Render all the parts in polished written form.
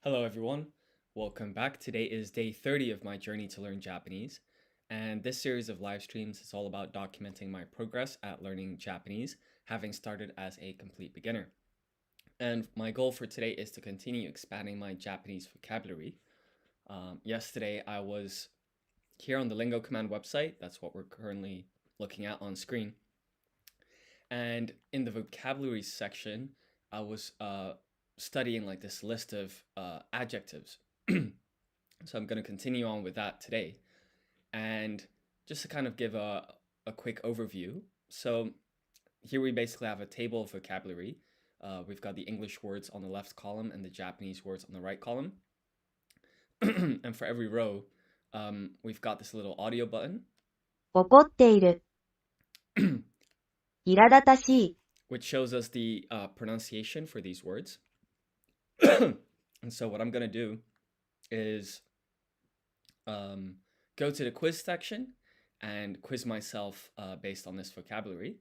Hello, everyone. Welcome back. Today is day 30 of my journey to learn Japanese. And this series of live streams is all about documenting my progress at learning Japanese, having started as a complete beginner. And my goal for today is to continue expanding my Japanese vocabulary. Yesterday, I was here on the Lingo Command website. That's what we're currently looking at on screen. And in the vocabulary section, I was studying like this list of adjectives. So I'm going to continue on with that today. And just to kind of give a quick overview. So here we basically have a table of vocabulary. We've got the English words on the left column and the Japanese words on the right column. And for every row, we've got this little audio button, 怒っている、苛立たしい、which shows us the pronunciation for these words. And so what I'm going to do is go to the quiz section and quiz myself based on this vocabulary.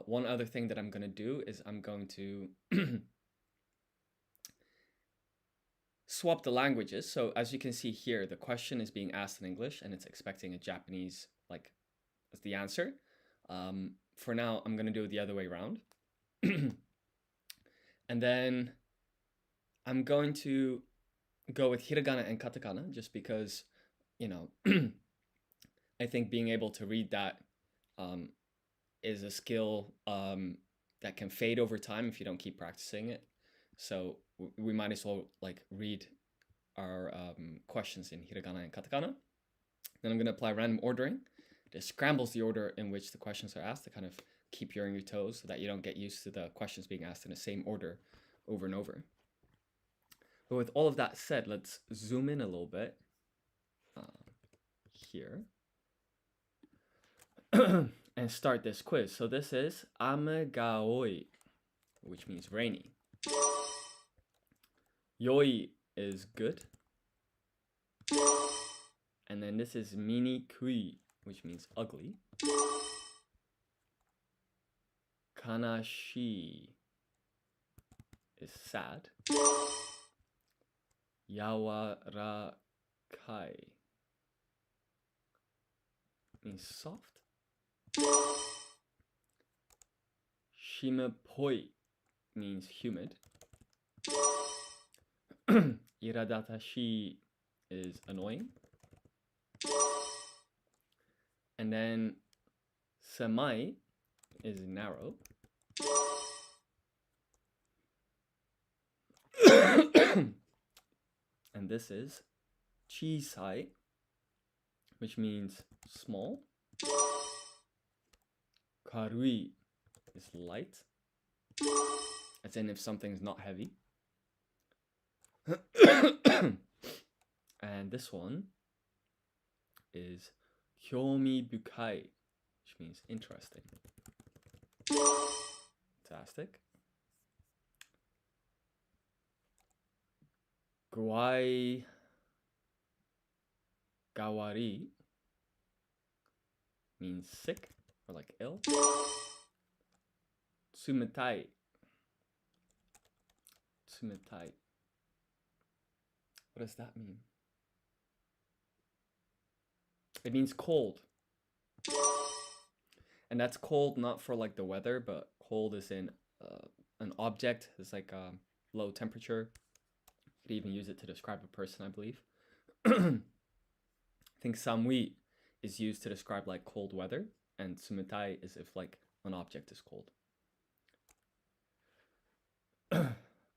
One other thing that I'm going to do is I'm going to swap the languages. So as you can see here, the question is being asked in English and it's expecting a Japanese like as the answer. For now, I'm going to do it the other way around. And then I'm going to go with hiragana and katakana just because, I think being able to read that is a skill that can fade over time if you don't keep practicing it. So we might as well like read our questions in hiragana and katakana. Then I'm going to apply random ordering. It scrambles the order in which the questions are asked to kind of keep you on your toes so that you don't get used to the questions being asked in the same order over and over. But with all of that said, let's zoom in a little bit here and start this quiz. So this is ame ga oi, which means rainy. Yoi is good. And then this is minikui, which means ugly. Kanashi is sad. Yawarakai means soft. Shimapoi means humid. Iradatashi is annoying. And then semai is narrow. And this is chisai, which means small. Karui is light, as in if something's not heavy. And this one is hyomi bukai, which means interesting. Fantastic. Guai gawari means sick or like ill. Tsumetai. Tsumetai. What does that mean? It means cold. And that's cold not for like the weather, but cold is in an object. It's like low temperature. You could even use it to describe a person, I believe. I think samui is used to describe like cold weather, and tsumetai is if like an object is cold.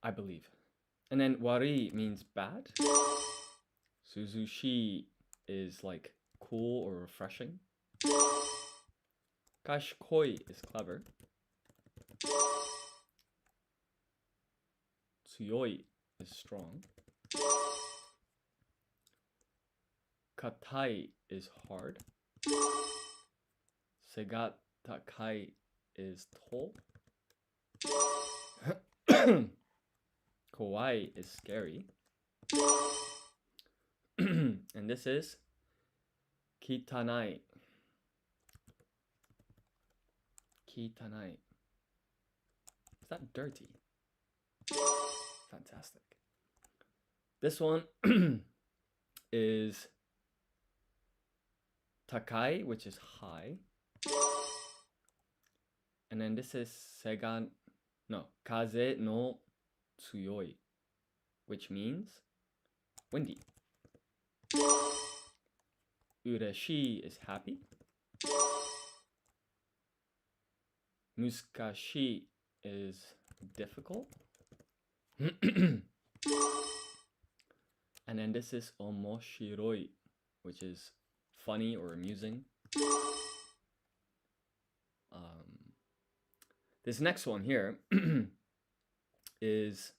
I believe. And then wari means bad. Suzushi is like cool or refreshing. Kashikoi is clever. Tsuyoi is strong. Katai is hard. Segatakai is tall. Kawaii is scary. And this is kitanai. Kitanai. Is that dirty? Fantastic. This one is takai, which is high. And then this is kaze no tsuyoi, which means windy. Ureshi is happy. Muskashi is difficult. And then this is omoshiroi, which is funny or amusing. This next one here is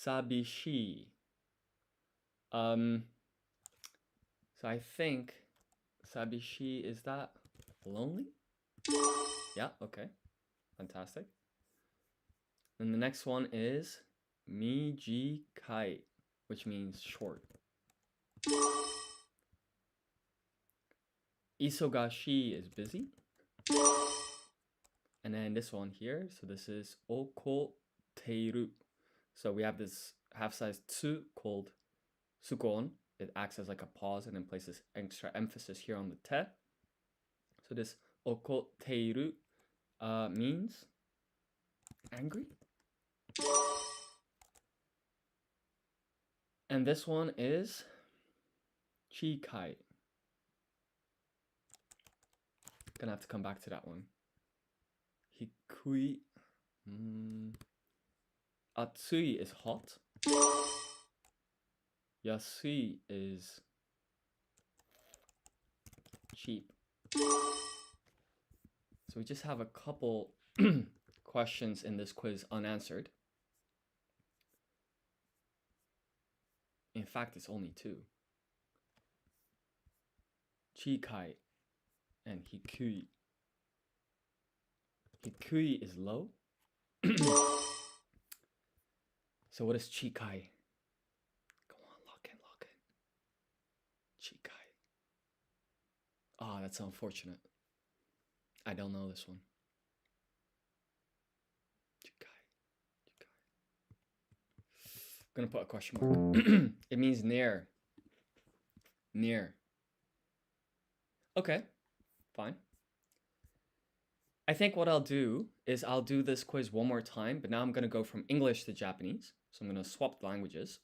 sabishi. So I think sabishi, is that lonely? Yeah, okay. Fantastic. And the next one is mijikai, which means short. Isogashi is busy. And then this one here, so this is okoteiru. So we have this half-size tsu called sukon. It acts as like a pause and then places extra emphasis here on the te. So this okoteiru means angry. And this one is chikai. Gonna have to come back to that one. Hikui. Atsui is hot. Yasui is cheap. So we just have a couple questions in this quiz unanswered. In fact, it's only two. Chikai and hikui. Hikui is low. So what is chikai? Go on, lock in. Chikai. Ah, that's unfortunate. I don't know this one. Chikai. I'm gonna put a question mark. It means near. Near. Okay, fine. I think what I'll do is I'll do this quiz one more time, but now I'm gonna go from English to Japanese. So I'm gonna swap the languages.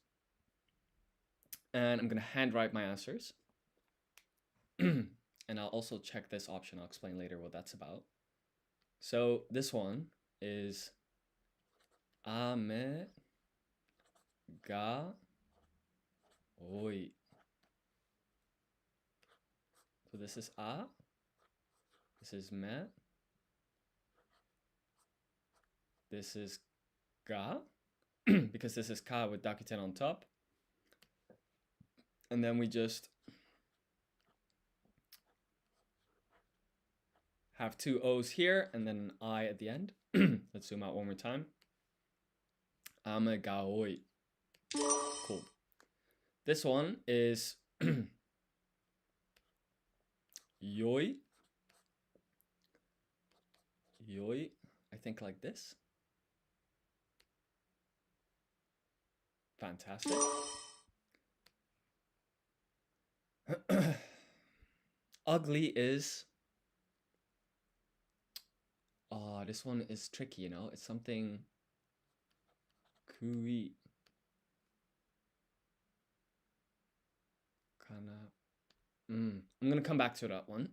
And I'm gonna handwrite my answers. And I'll also check this option. I'll explain later what that's about. So this one is ame ga oi. So this is a, this is me, this is ga, because this is ka with dakuten on top. And then we just have two O's here and then an I at the end. Let's zoom out one more time. Ame ga oi. Cool. This one is yoi. Yoi. I think like this. Fantastic. Ugly is... Oh, this one is tricky, you know? It's something... Kui. Kana. I'm gonna come back to that one.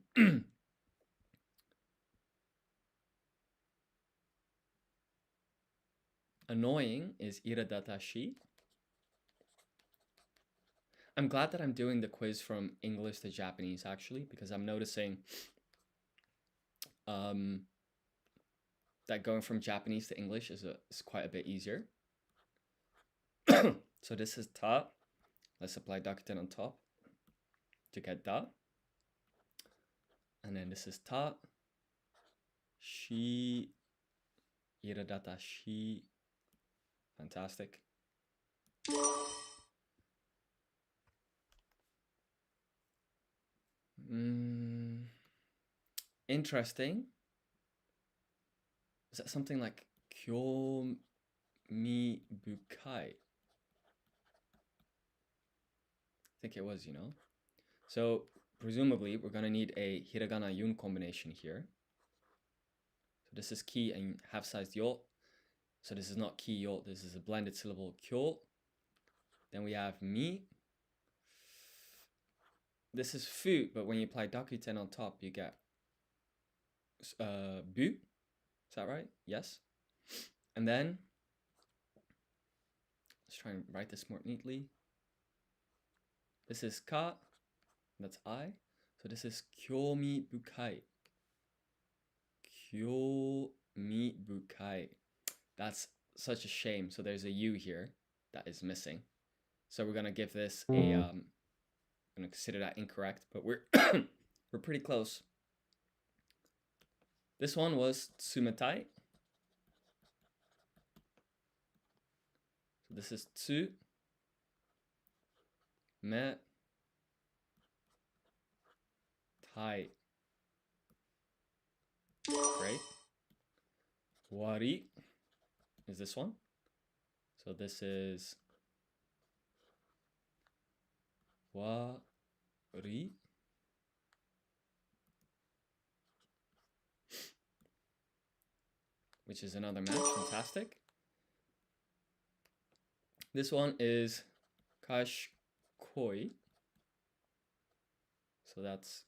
Annoying is iradatashi. I'm glad that I'm doing the quiz from English to Japanese, actually, because I'm noticing that going from Japanese to English is quite a bit easier. So this is ta. Let's apply dakuten on top to get da. And then this is ta. Shi. Iradatashi. Fantastic. Interesting. Is that something like kyomi bukai? think it was, So presumably we're going to need a hiragana yun combination here. So this is ki and half-sized yo. So this is not ki yo, this is a blended syllable kyo. Then we have mi. This is fu, but when you apply dakuten on top, you get bu. Is that right? Yes. And then, let's try and write this more neatly. This is ka, that's I. So this is kyomi bukai. Kyomi bukai. That's such a shame. So there's a U here that is missing. So we're gonna give this a I'm gonna consider that incorrect, but we're we're pretty close. This one was tsumetai. So this is tsu me tai. Great. Wari is this one. So this is wari. Which is another match. Fantastic. This one is kashkoi. So that's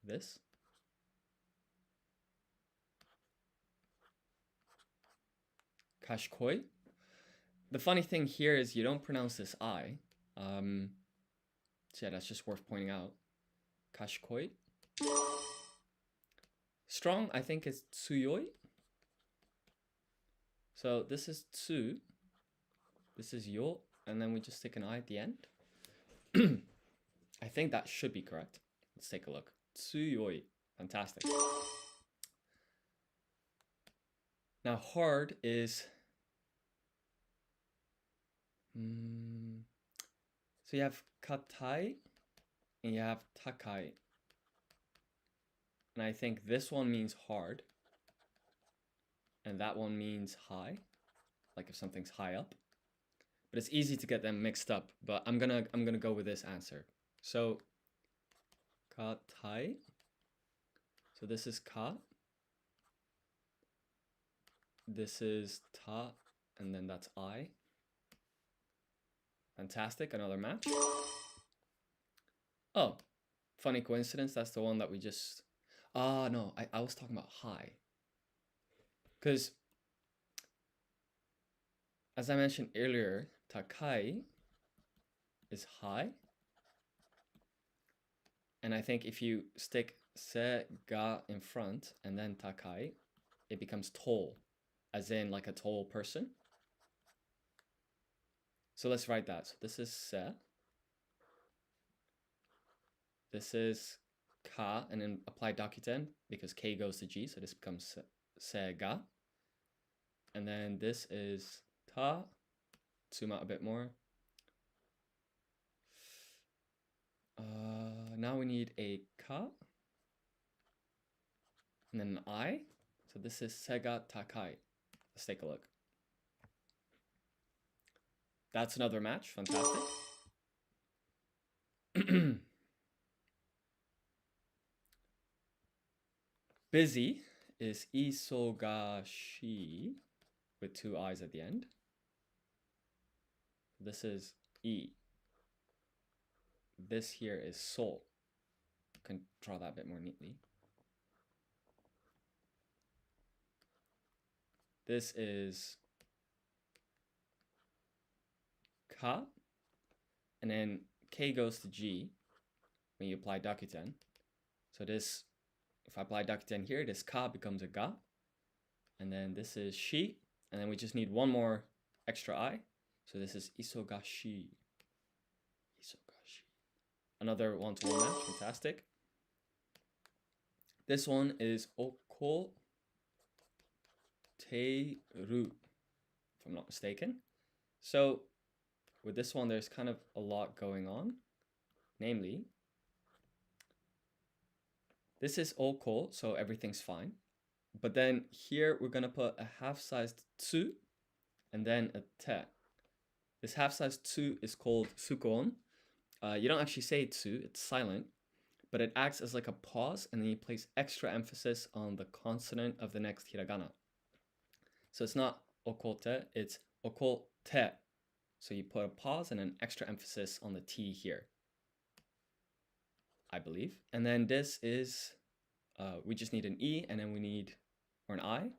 this. Kashkoi. The funny thing here is you don't pronounce this I. So yeah, that's just worth pointing out. Kashkoi. Strong, I think, is tsuyoi. So this is tsu. This is yo. And then we just stick an I at the end. I think that should be correct. Let's take a look. Tsuyoi. Fantastic. Now hard is... So you have katai and you have takai. And I think this one means hard. And that one means high. Like if something's high up. But it's easy to get them mixed up. But I'm gonna go with this answer. So katai. So this is ka. This is ta. And then that's I. Fantastic, another match. Oh, funny coincidence, that's the one that we just... no, I was talking about high. Because, as I mentioned earlier, takai is high. And I think if you stick se, ga in front, and then takai, it becomes tall, as in like a tall person. So let's write that. So this is se. This is ka, and then apply dakuten because k goes to g, so this becomes se ga. And then this is ta. Zoom out a bit more. Now we need a ka. And then an I. So this is sega takai. Let's take a look. That's another match. Fantastic. Busy is isogashi with two I's at the end. This is E. This here is so. You can draw that a bit more neatly. This is ka, and then k goes to g when you apply dakuten. So this, if I apply dakuten here, this ka becomes a ga, and then this is shi, and then we just need one more extra I. So this is isogashi. Isogashi. Another one-to-one match. Fantastic. This one is oko teru, if I'm not mistaken. So with this one, there's kind of a lot going on. Namely, this is oko, so everything's fine. But then here we're going to put a half-sized tsu and then a te. This half-size tsu is called sukoon. You don't actually say tsu, it's silent, but it acts as like a pause, and then you place extra emphasis on the consonant of the next hiragana. So it's not okote, it's okote. So you put a pause and an extra emphasis on the T here, I believe. And then this is, we just need an E, and then we need, or an I,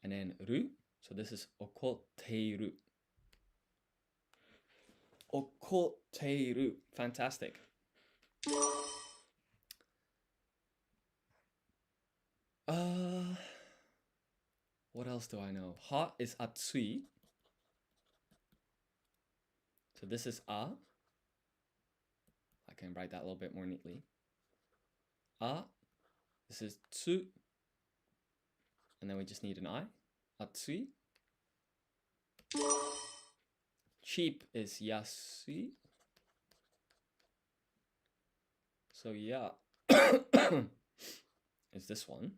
and then ru. So this is okoteiru. Okoteiru. Fantastic. What else do I know? Hot is atsui. So this is a. I can write that a little bit more neatly. A. This is tsu. And then we just need an I. Atsui. Cheap is yasui. So yeah. is this one.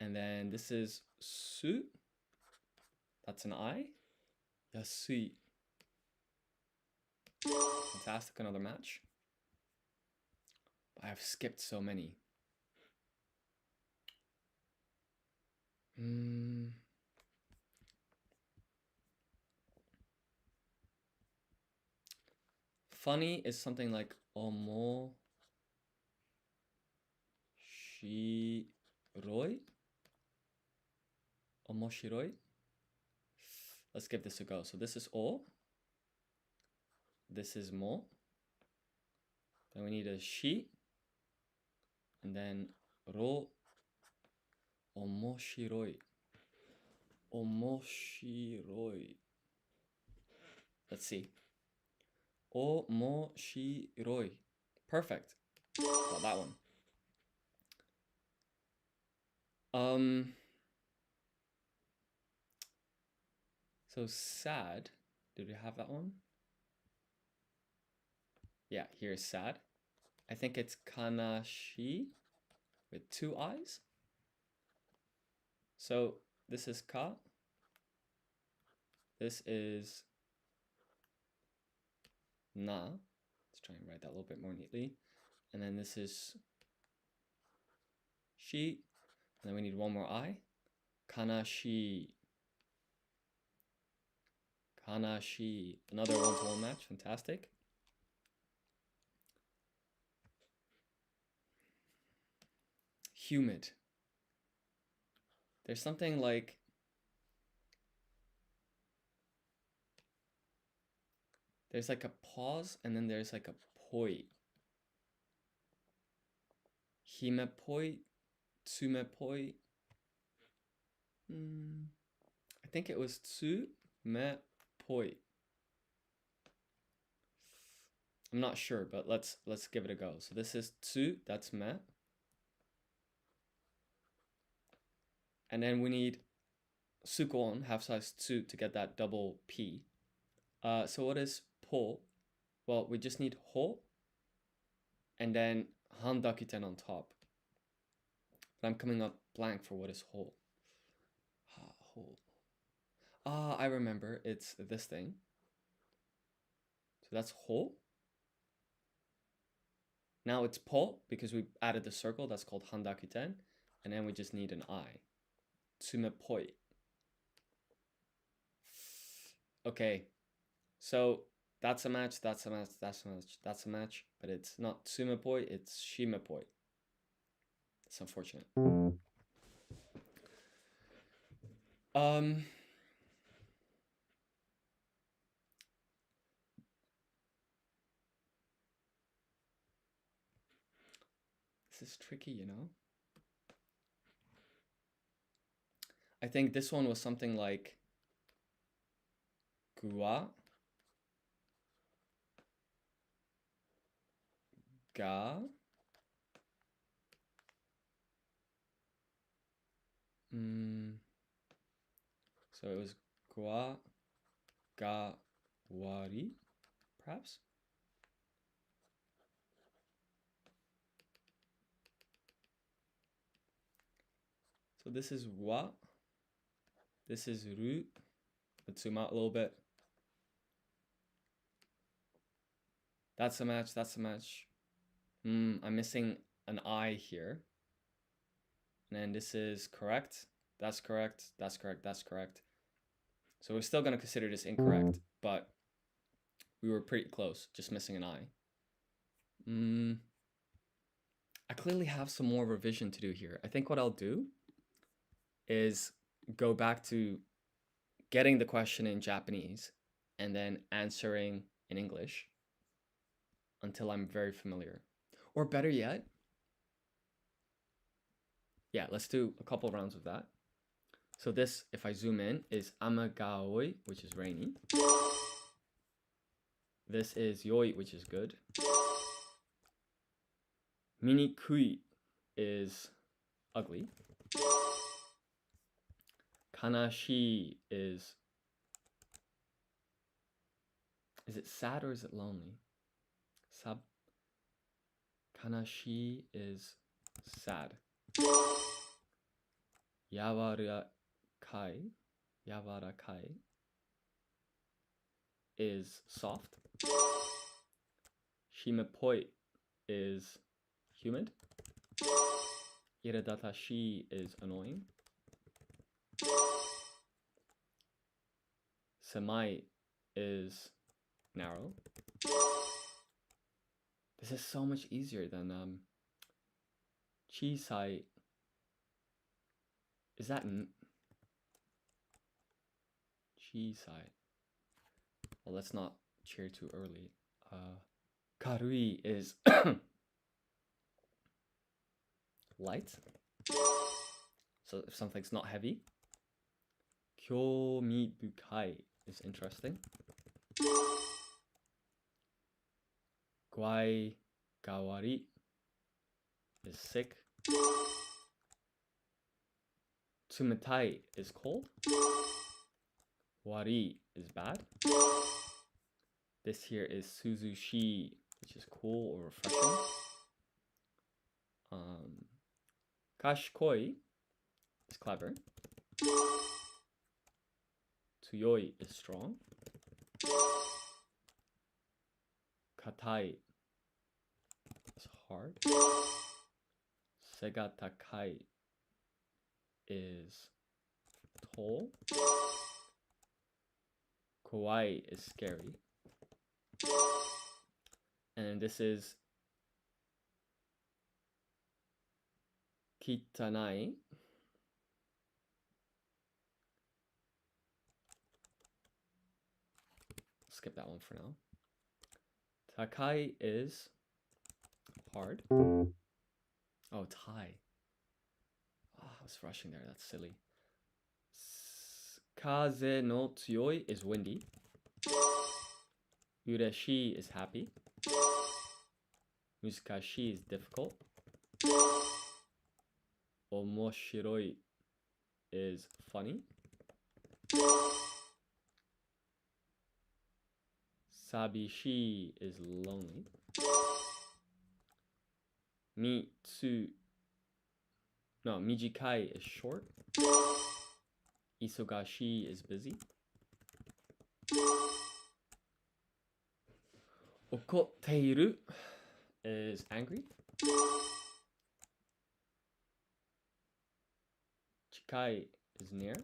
And then this is su. That's an I. Yasui. Fantastic, another match. I've skipped so many. Funny is something like omo shiroi. Omoshiroi. Let's give this a go. So this is o. This is mo. Then we need a shi. And then ro. Omoshiroi. Omoshiroi. Let's see. Omoshiroi. Perfect. Got that one. So sad. Did we have that one? Yeah, here's sad. I think it's kanashi with two I's. So this is ka. This is na. Let's try and write that a little bit more neatly. And then this is shi. And then we need one more I. Kanashi. Kanashi. Another one-to-one match. Fantastic. Humid. There's something like there's like a pause, and then there's like a poi. Himepoi, tsumepoi. I think it was tsumepoi. I'm not sure, but let's give it a go. So this is tsu, that's me. And then we need sukoon, half-size tsu, to get that double P. So what is po? Well, we just need ho, and then handakuten on top. But I'm coming up blank for what is ho. Ho. I remember. It's this thing. So that's ho. Now it's po, because we added the circle. That's called handakuten. And then we just need an I. Tsumepoi. Okay. So that's a match, that's a match, that's a match, that's a match. But it's not tsumepoi, it's shimepoi. It's unfortunate. This is tricky, you know? I think this one was something like gua, ga, so it was gua, ga, wari, perhaps? So this is wa, This is ru. Let's zoom out a little bit. That's a match. That's a match. I'm missing an I here. And then this is correct. That's correct. That's correct. That's correct. So we're still going to consider this incorrect, but we were pretty close, just missing an I. I clearly have some more revision to do here. I think what I'll do is go back to getting the question in Japanese and then answering in English until I'm very familiar. Or better yet, yeah, let's do a couple rounds of that. So this, if I zoom in, is ama ga aoi, which is rainy. This is yoi, which is good. Minikui is ugly. Kanashi is it sad or is it lonely? Kanashi is sad. Yawarakai is soft. Shimepoi is humid. Iradatashi is annoying. Semai is narrow. This is so much easier than chisai. Is that chisai? Well, let's not cheer too early. Karui is light. So if something's not heavy. Kyomibukai is interesting. Guai gawari is sick. Tsumetai is cold. Wari is bad. This here is suzushi, which is cool or refreshing. Kashikoi is clever. Tsuyoi is strong. Katai is hard. Segatakai is tall. Kawaii is scary. And this is kitanai. Skip that one for now. Takai is hard. Oh, Tai. Oh, I was rushing there. That's silly. Kaze no tsuyoi is windy. Ureshi is happy. Musukashi is difficult. Omoshiroi is funny. Sabishi is lonely. Mijikai is short. Isogashi is busy. Okoteiru is angry. Chikai is near.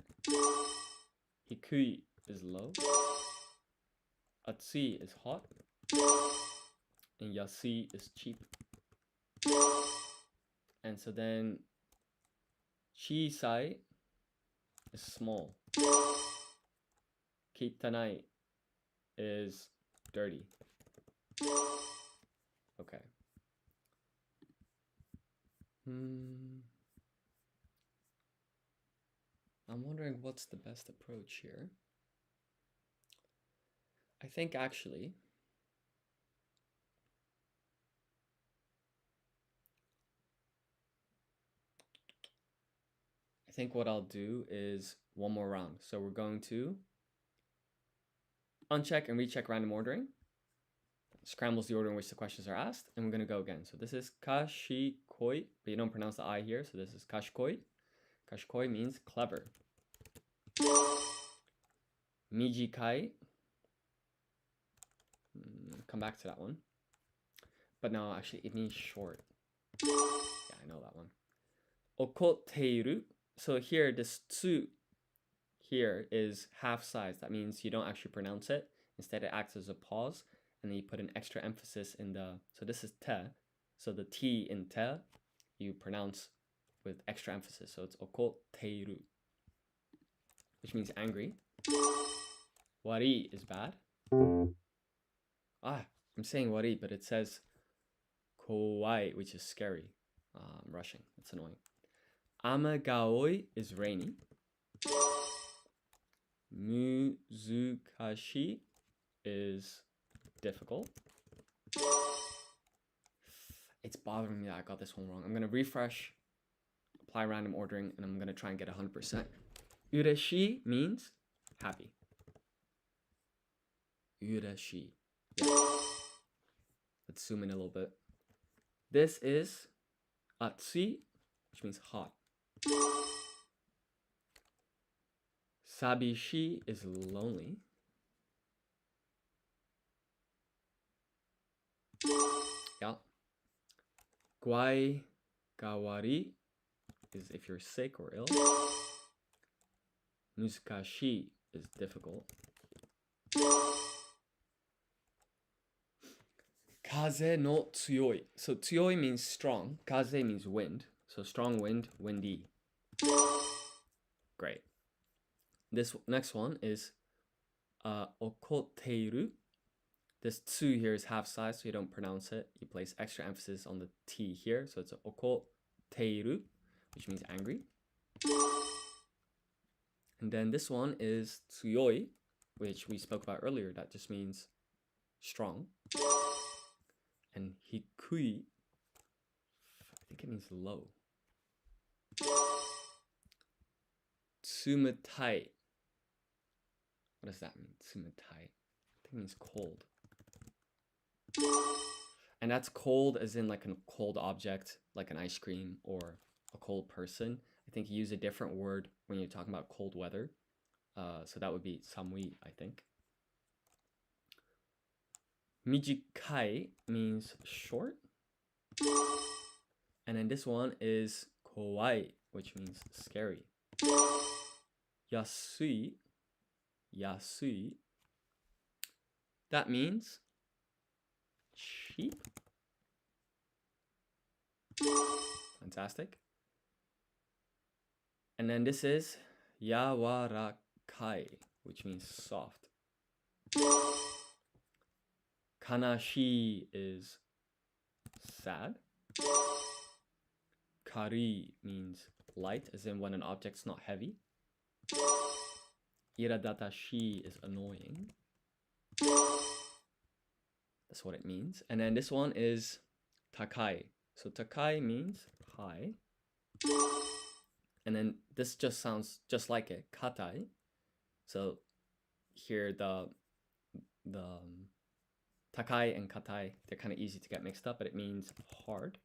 Hikui is low. Atsui is hot. And Yasui is cheap. And so then Chisai is small. Kitanai is dirty. Okay. I'm wondering what's the best approach here. I think actually what I'll do is one more round. So we're going to uncheck and recheck random ordering. Scrambles the order in which the questions are asked, and we're going to go again. So this is kashikoi, but you don't pronounce the I here, so this is kashikoi. Kashikoi means clever. Mijikai. Come back to that one. But no, actually, it means short. Yeah, I know that one. Okoteiru. So here, this tsu here is half size. That means you don't actually pronounce it. Instead, it acts as a pause, and then you put an extra emphasis in the. So this is te. So the t in te, you pronounce with extra emphasis. So it's okoteiru, which means angry. Wari is bad. I'm saying wari, but it says kowai, which is scary. I'm rushing. It's annoying. Amagaoi is rainy. Muzukashi is difficult. It's bothering me that I got this one wrong. I'm going to refresh, apply random ordering, and I'm going to try and get 100%. Ureshi means happy. Ureshi. Yeah. Let's zoom in a little bit. This is atsui, which means hot. Sabishi is lonely. Yeah. Guai gawari is if you're sick or ill. Muzukashi is difficult. Kaze no tsuyoi. So tsuyoi means strong. Kaze means wind. So strong wind, windy. Great. This next one is okoteiru. This tsu here is half size, so you don't pronounce it. You place extra emphasis on the T here. So it's okoteiru, which means angry. And then this one is tsuyoi, which we spoke about earlier. That just means strong. And hikui, I think it means low. Tsumatai. What does that mean? Tsumatai. I think it means cold. And that's cold as in like a cold object, like an ice cream or a cold person. I think you use a different word when you're talking about cold weather. So that would be samui, I think. Mijikai means short. And then this one is kowai, which means scary. Yasui. Yasui. That means cheap. Fantastic. And then this is yawarakai, which means soft. Kanashi is sad. Kari means light, as in when an object's not heavy. Iradatashi is annoying. That's what it means. And then this one is takai. So takai means high. And then this just sounds just like it, katai. So here the takai and katai, they're kind of easy to get mixed up, but it means hard.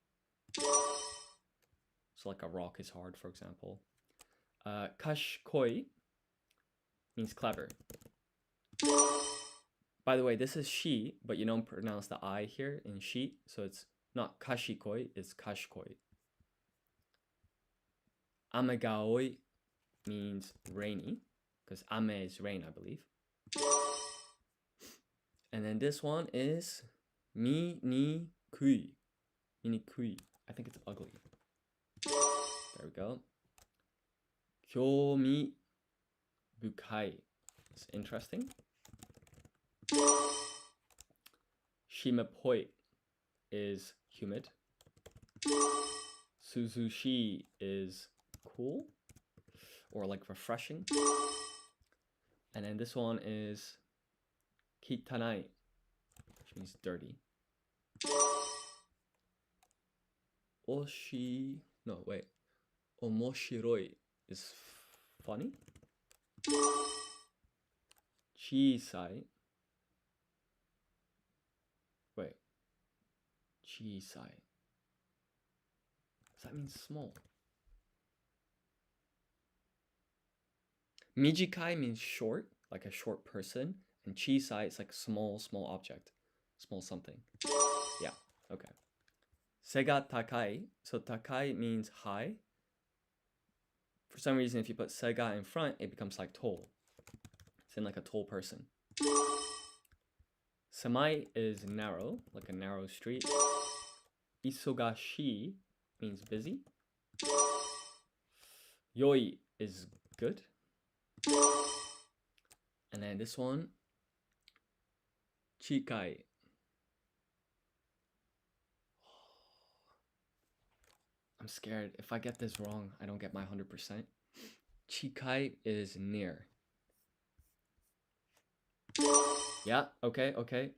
So like a rock is hard, for example. Kashkoi means clever. By the way, this is she, but you don't pronounce the I here in she, so it's not kashikoi, it's kashkoi. Amegaoi means rainy, because ame is rain, I believe. And then this one is minikui. Minikui. I think it's ugly. There we go. Kyomi bukai. It's interesting. Shimapoi is humid. Suzushi is cool or like refreshing. And then this one is kitanai, which means dirty. Omoshiroi is funny. Chisai. Chisai. Does that mean small? Mijikai means short. like a short person, and chisai is like small object, small something. Yeah, okay. Sega takai. So takai means high. For some reason, if you put sega in front, it becomes like tall. It's in like a tall person. Samai is narrow, like a narrow street. Isogashi means busy. Yoi is good. And then this one, chikai. I'm scared. If I get this wrong, I don't get my 100%. Chikai is near. Yeah, okay.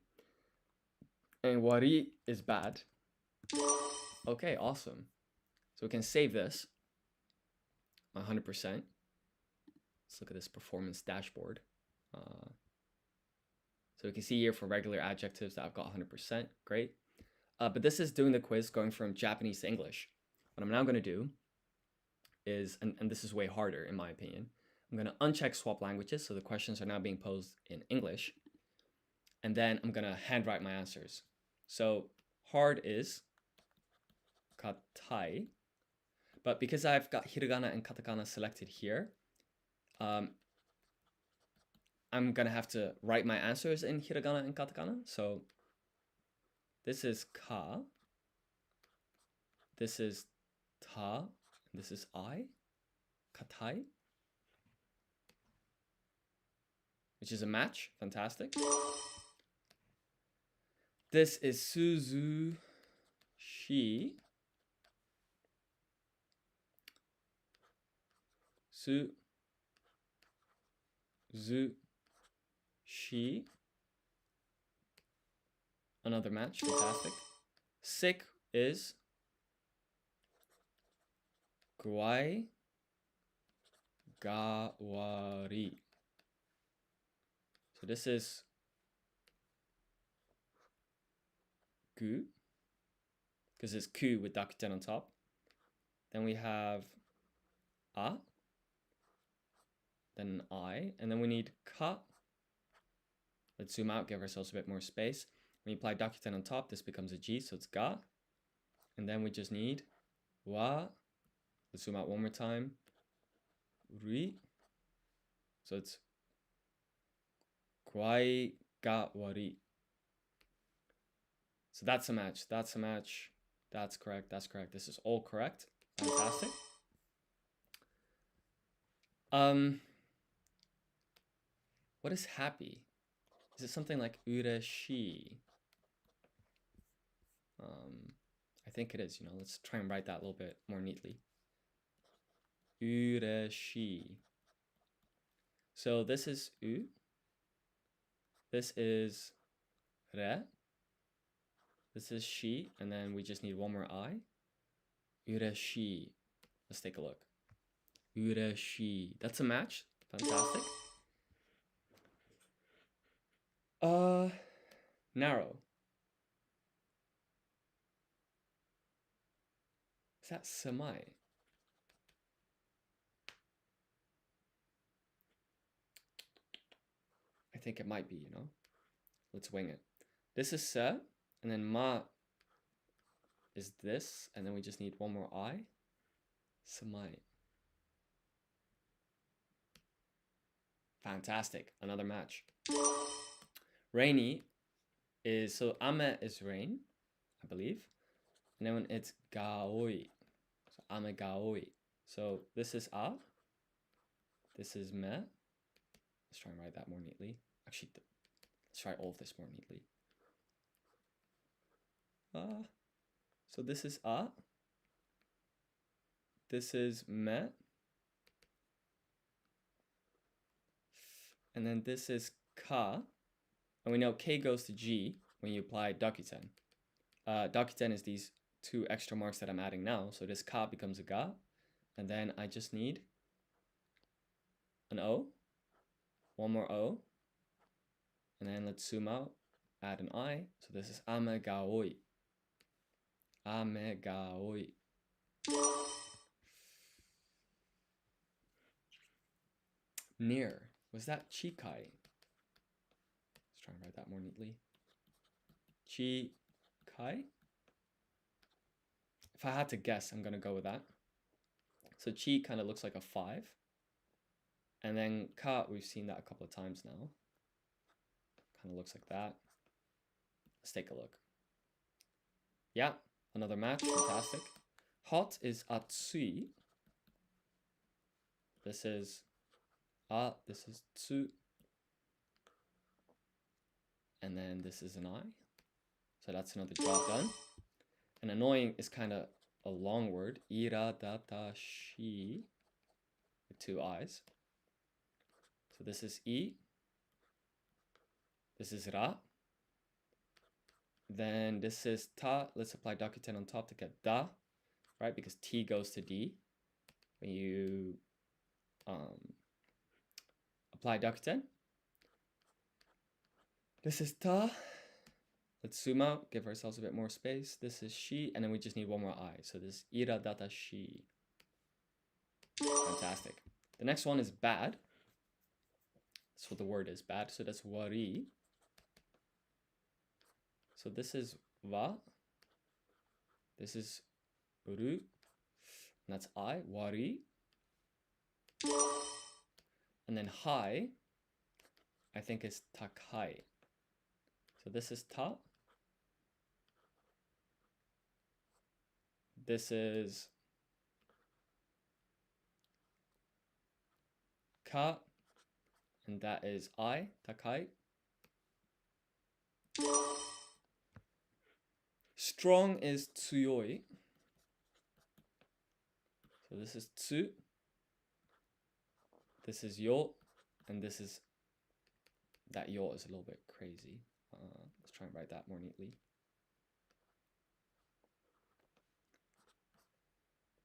And wari is bad. Okay, awesome. So we can save this. 100%. Let's look at this performance dashboard. So we can see here for regular adjectives that I've got 100%. Great. But this is doing the quiz going from Japanese to English. What I'm now going to do is, and this is way harder in my opinion, I'm going to uncheck swap languages, so the questions are now being posed in English. And then I'm going to handwrite my answers. So hard is katai. But because I've got hiragana and katakana selected here, I'm going to have to write my answers in hiragana and katakana. So this is ka, this is ta, this is I, katai, which is a match. Fantastic. This is suzu, shi, su, zu, shi. Another match. Fantastic. Sick is guai, gawari. So this is gu, because it's ku with dakuten on top. Then we have a, then I, and then we need ka. Let's zoom out, give ourselves a bit more space. When you apply dakuten on top, this becomes a G, so it's ga. And then we just need wa. Let's zoom out one more time. Ri. So it's guai ga wari. So that's a match. That's a match. That's correct. That's correct. This is all correct. Fantastic. What is happy? Is it something like ureshi? I think it is, you know. Let's try and write that a little bit more neatly. Ureshi. So this is u. This is re. This is shi, and then we just need one more I. Ureshi. Let's take a look. Ureshi. That's a match. Fantastic. Narrow. Is that samai? I think it might be, you know. Let's wing it. This is se, and then ma is this, and then we just need one more I. Samai. Fantastic. Another match. Rainy is, so ame is rain, I believe. And then it's gaoi. So ame gaoi. So this is a. This is me. Let's try and write that more neatly. Actually, let's try all of this more neatly. So this is a. This is me. And then this is ka. And we know K goes to G when you apply dakuten. Dakuten is these two extra marks that I'm adding now. So this ka becomes a ga. And then I just need an O. One more O. And then let's zoom out. Add an I. So this is ame gaoi. Ame gaoi. Near. Was that chikai? Let's try and write that more neatly. Chikai? If I had to guess, I'm going to go with that. So chi kind of looks like a 5. And then ka, we've seen that a couple of times now. Kind of looks like that. Let's take a look. Yeah, another match. Fantastic. Hot is atsui. This is this is tsu. And then this is an I. So that's another job done. And annoying is kind of a long word. Iradatashi. With 2 I's. So this is I. This is ra. Then this is ta. Let's apply dakuten on top to get da. Right? Because T goes to D. When you apply dakuten. This is ta. Let's zoom out, give ourselves a bit more space. This is shi, and then we just need one more I. So this is iradatashi. Fantastic. The next one is bad. That's what the word is, bad. So that's wari. So this is wa. This is uru. And that's I, wari. And then high, I think is takai. So this is ta. This is ka. And that is I, takai. Strong is tsuyoi. So this is tsu. This is yo. And this is, that yo is a little bit crazy. Let's try and write that more neatly.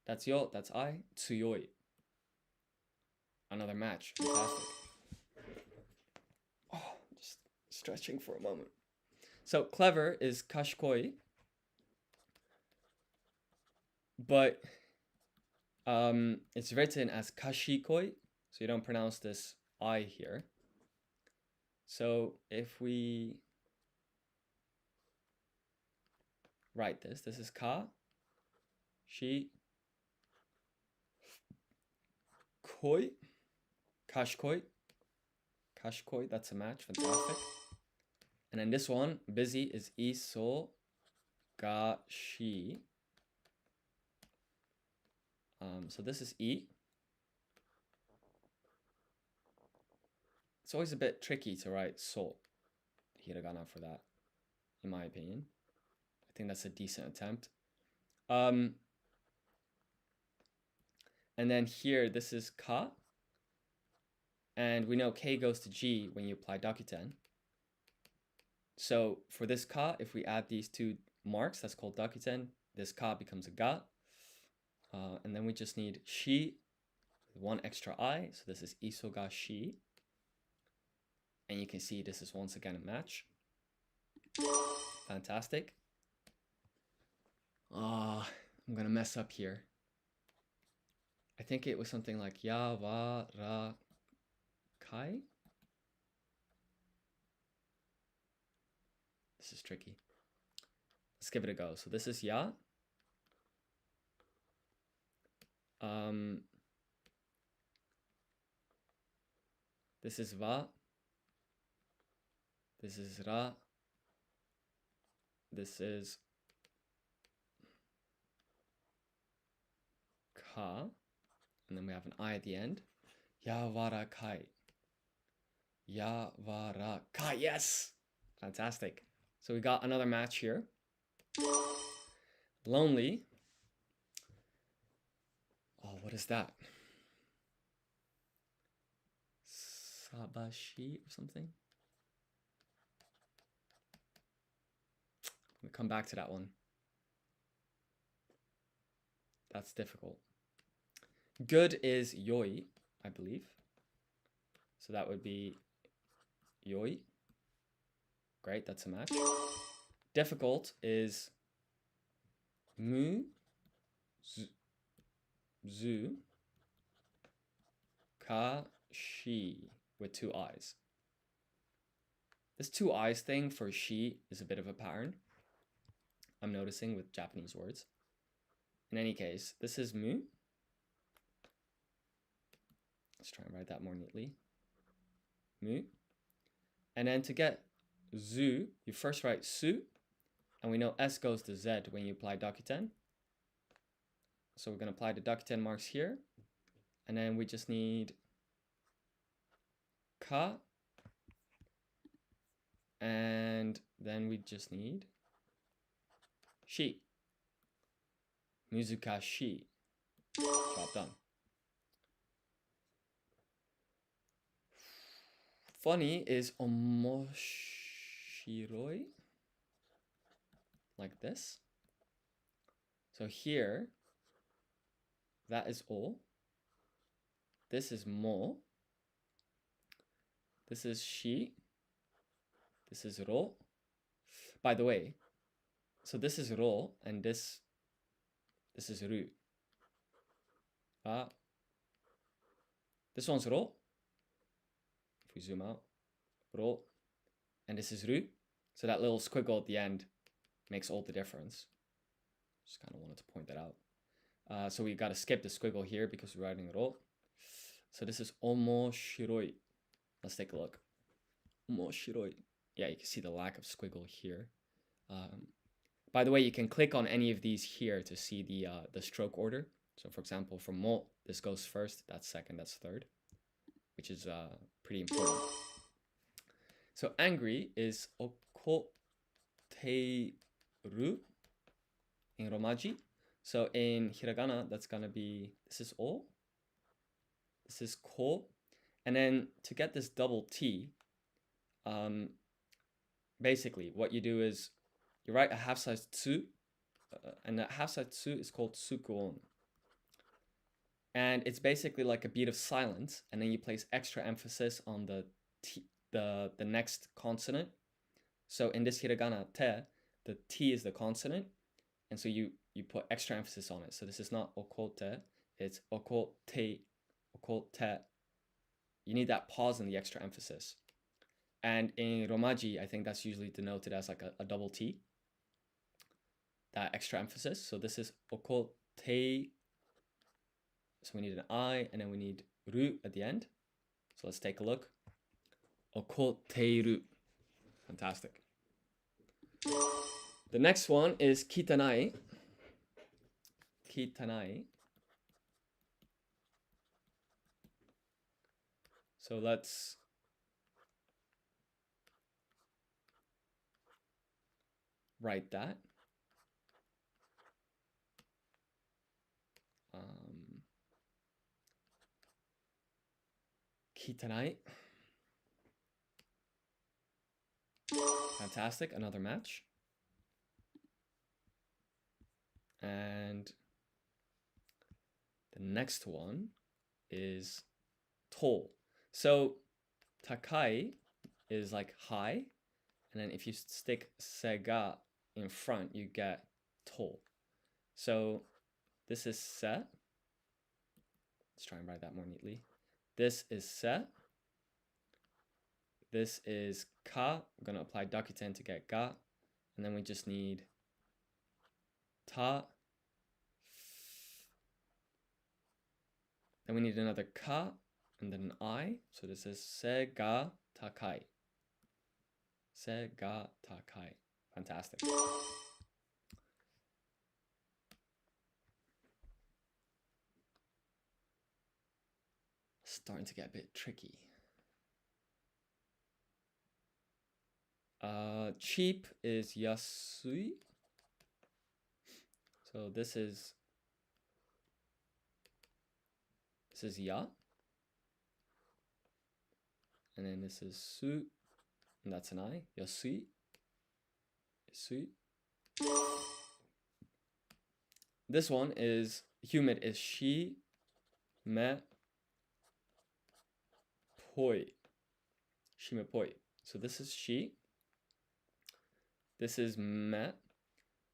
That's yo, that's I, tsuyoi. Another match, fantastic. Oh, just stretching for a moment. So clever is kashikoi, but it's written as kashikoi, so you don't pronounce this I here. So if we write this is ka, shi, koi, kashikoi, kashikoi, that's a match, fantastic. And then this one, busy, is iso ga shi. So this is I. It's always a bit tricky to write so hiragana for that, in my opinion. I think that's a decent attempt. And then here, this is ka. And we know K goes to G when you apply dakuten. So for this ka, if we add these 2 marks, that's called dakuten. This ka becomes a ga. And then we just need shi with 1 extra I. So this is isogashi. And you can see this is once again a match. Fantastic. I'm going to mess up here. I think it was something like yavara kai. This is tricky. Let's give it a go. So this is ya. This is va. This is ra. This is ka. And then we have an I at the end. Yavarakai. Yavarakai. Yes! Fantastic. So we got another match here. Lonely. Oh, what is that? Sabashi or something? I'm gonna come back to that one. That's difficult. Good is yoi, I believe. So that would be yoi. Great, that's a match. Difficult is mu, zu, ka, shi, with two eyes. This two eyes thing for she is a bit of a pattern I'm noticing with Japanese words. In any case, this is mu. Let's try and write that more neatly. Mu. And then to get zu, you first write su, and we know S goes to Z when you apply Dakuten. So we're going to apply the Dakuten marks here, and then we just need ka, and then we just need shi. Muzukashi. Job done. Funny is omoshiroi, like this. So here, that is o. This is mo. This is shi. This is ro. By the way, so this is ro, and this is ru. This one's ro. If we zoom out, ro, and this is ru. So that little squiggle at the end makes all the difference. Just kind of wanted to point that out. So we got to skip the squiggle here because we're writing ro. So this is omoshiroi. Let's take a look. Omoshiroi. Yeah, you can see the lack of squiggle here. By the way, you can click on any of these here to see the stroke order. So for example, for mo, this goes first, that's second, that's third, which is pretty important. So angry is okoteiru in Romaji. So in hiragana, that's gonna be, this is o, this is ko, and then to get this double T, basically what you do is you write a half-size tsu, and that half-size tsu is called sukuon. And it's basically like a beat of silence, and then you place extra emphasis on the T, the next consonant. So in this hiragana te, the T is the consonant, and so you put extra emphasis on it. So this is not okote, it's okote, okote. You need that pause and the extra emphasis. And in Romaji, I think that's usually denoted as like a double T, that extra emphasis. So this is okote. So we need an I, and then we need ru at the end. So let's take a look. Okoteiru. Fantastic. The next one is kitanai. Kitanai. So let's write that. Kitanai. Fantastic, another match. And the next one is to. So takai is like high, and then if you stick sega in front, you get to. So this is se. Let's try and write that more neatly. This is se. This is ka. I'm going to apply dakuten to get ga. And then we just need ta. Then we need another ka and then an I. So this is se ga takai. Se ga takai. Fantastic. Starting to get a bit tricky. Cheap is yasui. So this is ya. And then this is su. And that's an I. Yasui. Yasui. This one is humid is shi me poi. Shime poi. So this is shi. This is me.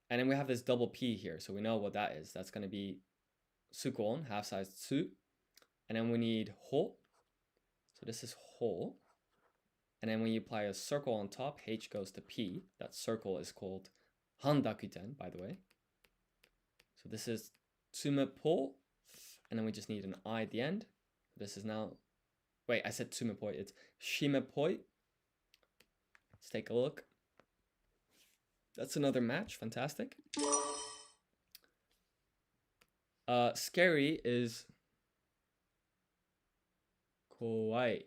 And then we have this double P here. So we know what that is. That's going to be sukon, half size tsu. And then we need ho. So this is po. And then when you apply a circle on top, H goes to P. That circle is called handakuten, by the way. So this is tsume po. And then we just need an I at the end. This is now, wait, I said tsume poi. It's shime poi. Let's take a look. That's another match. Fantastic. Scary is kowai.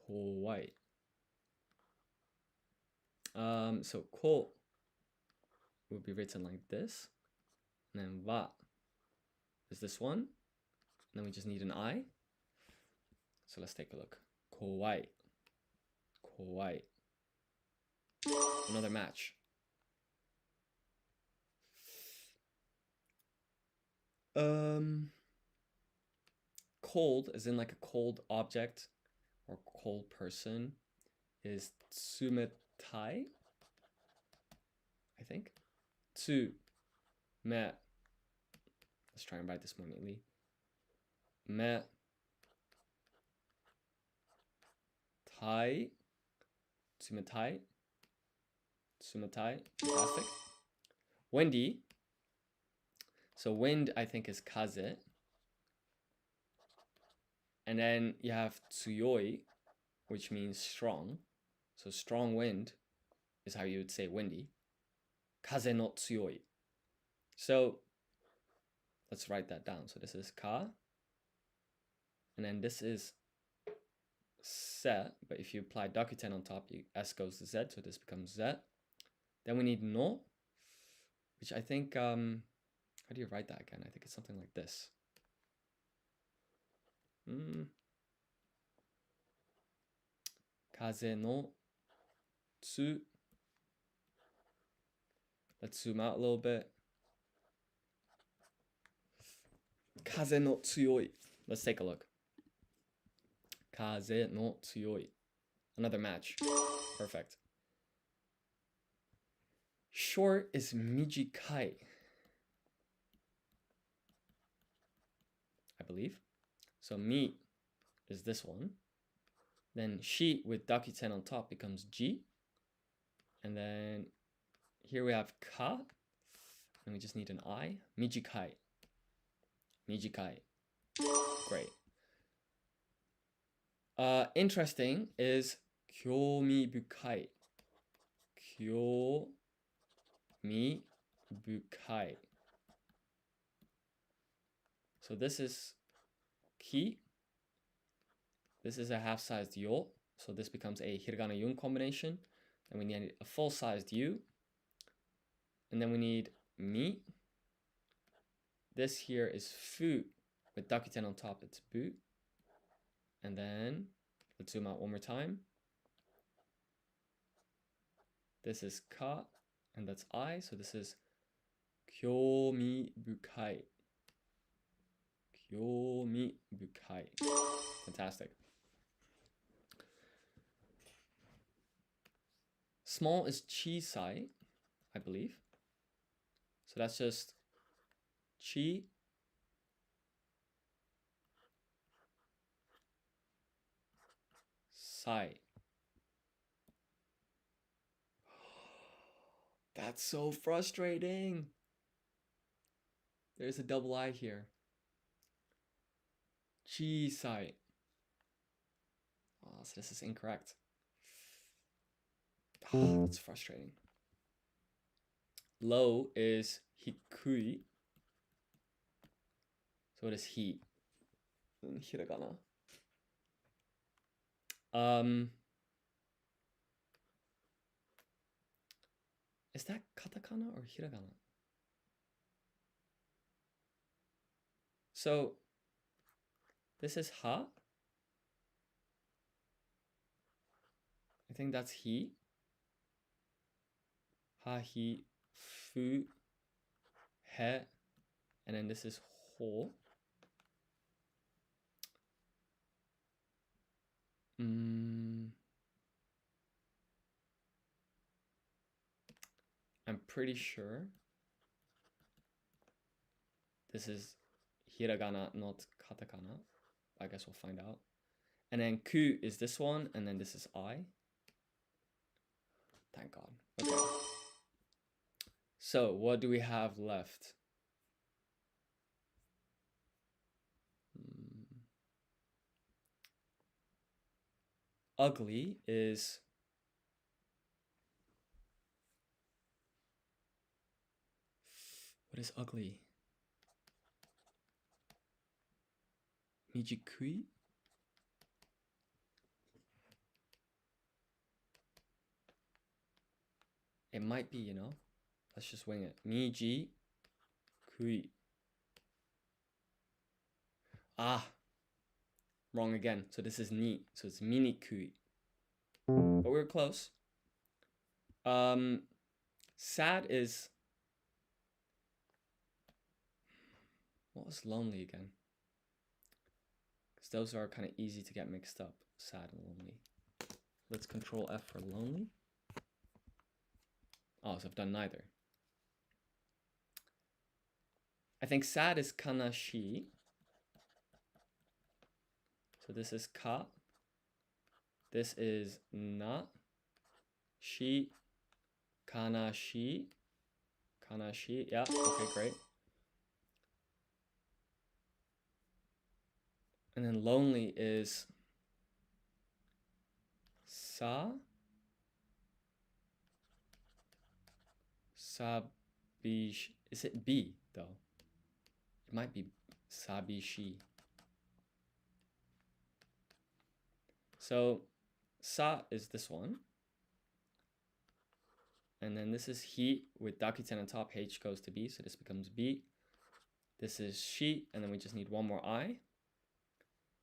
Kowai. So ko will be written like this. And then wa is this one. And then we just need an I. So let's take a look. Kowai. Kowai. Another match. Cold, as in like a cold object or cold person, is tsumetai, I think. Tsu me. Let's try and write this more neatly. Me tai. Tsumetai. Tsumetai. Fantastic. Windy. So wind, I think, is kaze. And then you have tsuyoi, which means strong. So strong wind is how you would say windy. Kaze no tsuyoi. So let's write that down. So this is ka. And then this is se. But if you apply dakuten on top, S goes to Z. So this becomes Z. Then we need no, which I think, how do you write that again? I think it's something like this. Kaze no tsu. Let's zoom out a little bit. Kaze no tsuyoi. Let's take a look. Kaze no tsuyoi. Another match. Perfect. Short is mijikai, I believe. So mi is this one. Then shi with dakuten on top becomes ji. And then here we have ka. And we just need an I. Mijikai. Mijikai. Great. Interesting is kyomibukai. Kyomibukai. So this is ki. This is a half-sized yo. So this becomes a hiragana yun combination. And we need a full-sized u. And then we need mi. This here is fu. With dakuten on top, it's bu. And then, let's zoom out one more time. This is ka. And that's I. So this is kyomibukai. Kyomibukai. Fantastic. Small is chisai, I believe. So that's just chi. Sai. That's so frustrating. There's a double I here. Chisai. Oh, so this is incorrect. Oh, that's frustrating. Low is hikui. So what is hi? In hiragana. Is that katakana or hiragana? So this is ha. I think that's hi. Ha, hi, fu, he. And then this is ho. I'm pretty sure this is hiragana, not katakana. I guess we'll find out. And then ku is this one, and then this is I. Thank God. Okay. So what do we have left? Ugly is what is ugly? Mijikui? It might be, you know. Let's just wing it. Miji kui. Ah, wrong again. So this is ni. So it's mini kui. But we're close. Sad is. What was lonely again? Because those are kind of easy to get mixed up. Sad and lonely. Let's control F for lonely. Oh, so I've done neither. I think sad is kanashi. So this is ka. This is na. Shi. Kanashi. Kanashi. Yeah, okay, great. And then lonely is sa. Sabishi. Is it B though? It might be sabishi. So sa is this one. And then this is he with dakuten on top. H goes to B, so this becomes B. This is she, and then we just need one more I.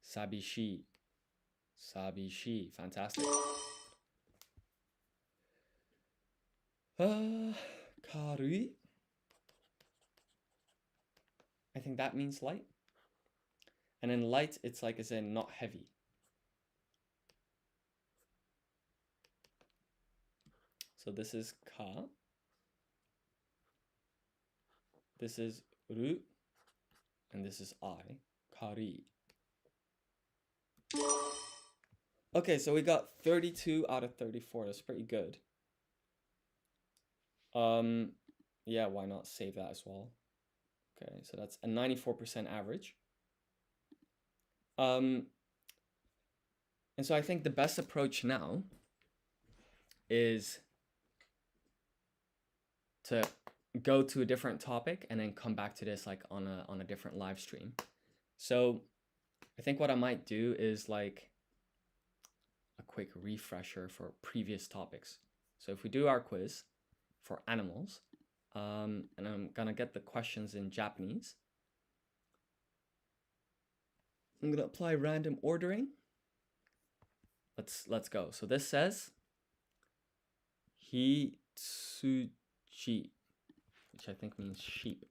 Sabishi. Sabishi. Fantastic. Karui. I think that means light. And then light, it's like as in not heavy. So this is ka. This is ru. And this is I. Kari. Okay, so we got 32 out of 34. That's pretty good. Yeah, why not save that as well? Okay, so that's a 94% average. And so I think the best approach now is to go to a different topic and then come back to this like on a different live stream. So I think what I might do is like a quick refresher for previous topics. So if we do our quiz for animals, and I'm gonna get the questions in Japanese. I'm gonna apply random ordering. Let's go. So this says hitsuchi, which I think means sheep.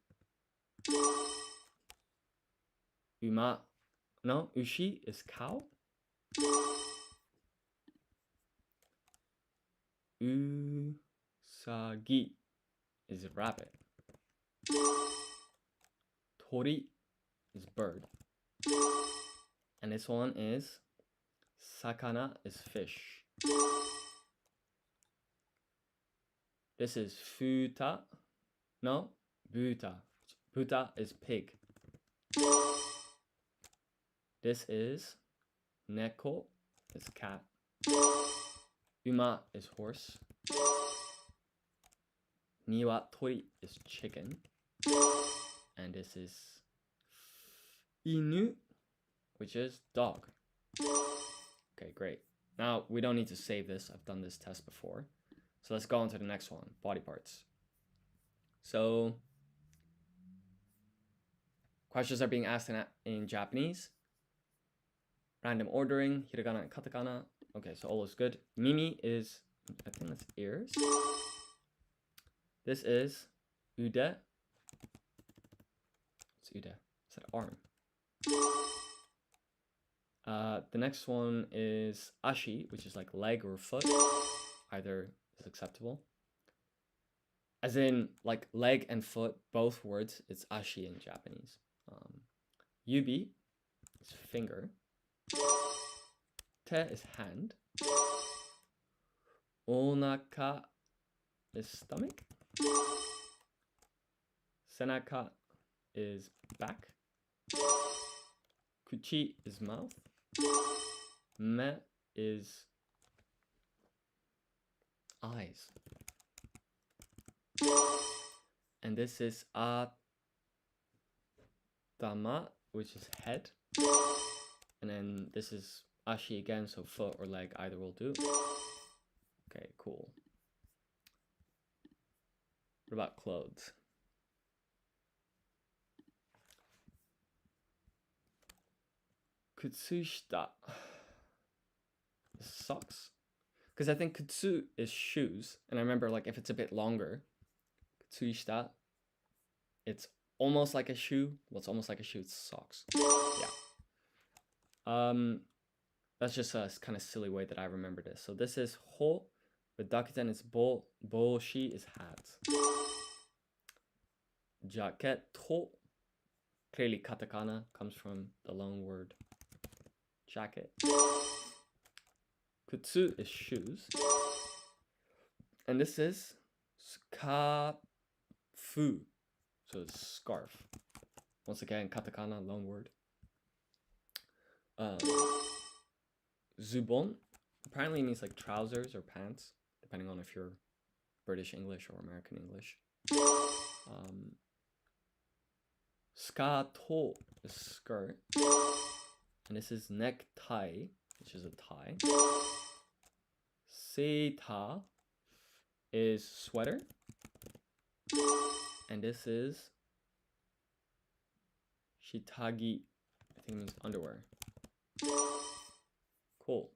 Uma, no, ushi is cow. Usagi is rabbit. Tori is bird. And this one is sakana is fish. This is futa. No, buta. Buta is pig. This is neko is cat. Uma is horse. Niwatori is chicken. And this is inu, which is dog. Okay, great. Now, we don't need to save this. I've done this test before. So let's go on to the next one, body parts. So, questions are being asked in Japanese. Random ordering, hiragana and katakana. Okay, so all is good. Mimi is, I think that's ears. This is ude. What's ude? Is that arm? The next one is ashi, which is like leg or foot. Either is acceptable. As in, like leg and foot, both words, it's ashi in Japanese. Yubi is finger. Te is hand. Onaka is stomach. Senaka is back. Kuchi is mouth. Me is eyes. And this is atama, which is head. And then this is ashi again, so foot or leg, either will do. Okay, cool. What about clothes? Kutsushita. Socks. Because I think kutsu is shoes. And I remember, like, if it's a bit longer, kutsushita, it's almost like a shoe. Well, it's almost like a shoe. It's socks. Yeah. That's just a kind of silly way that I remember this. So this is ho. With dakuten is bo. Boshi is hat. Jacket to. Clearly katakana comes from the loan word jacket. Kutsu is shoes. And this is skafu. So it's scarf. Once again, katakana, loan word. Zubon apparently means like trousers or pants, depending on if you're British English or American English. Skato is skirt. And this is necktie, which is a tie. Seita is sweater. And this is shitagi, I think it means underwear. Cool.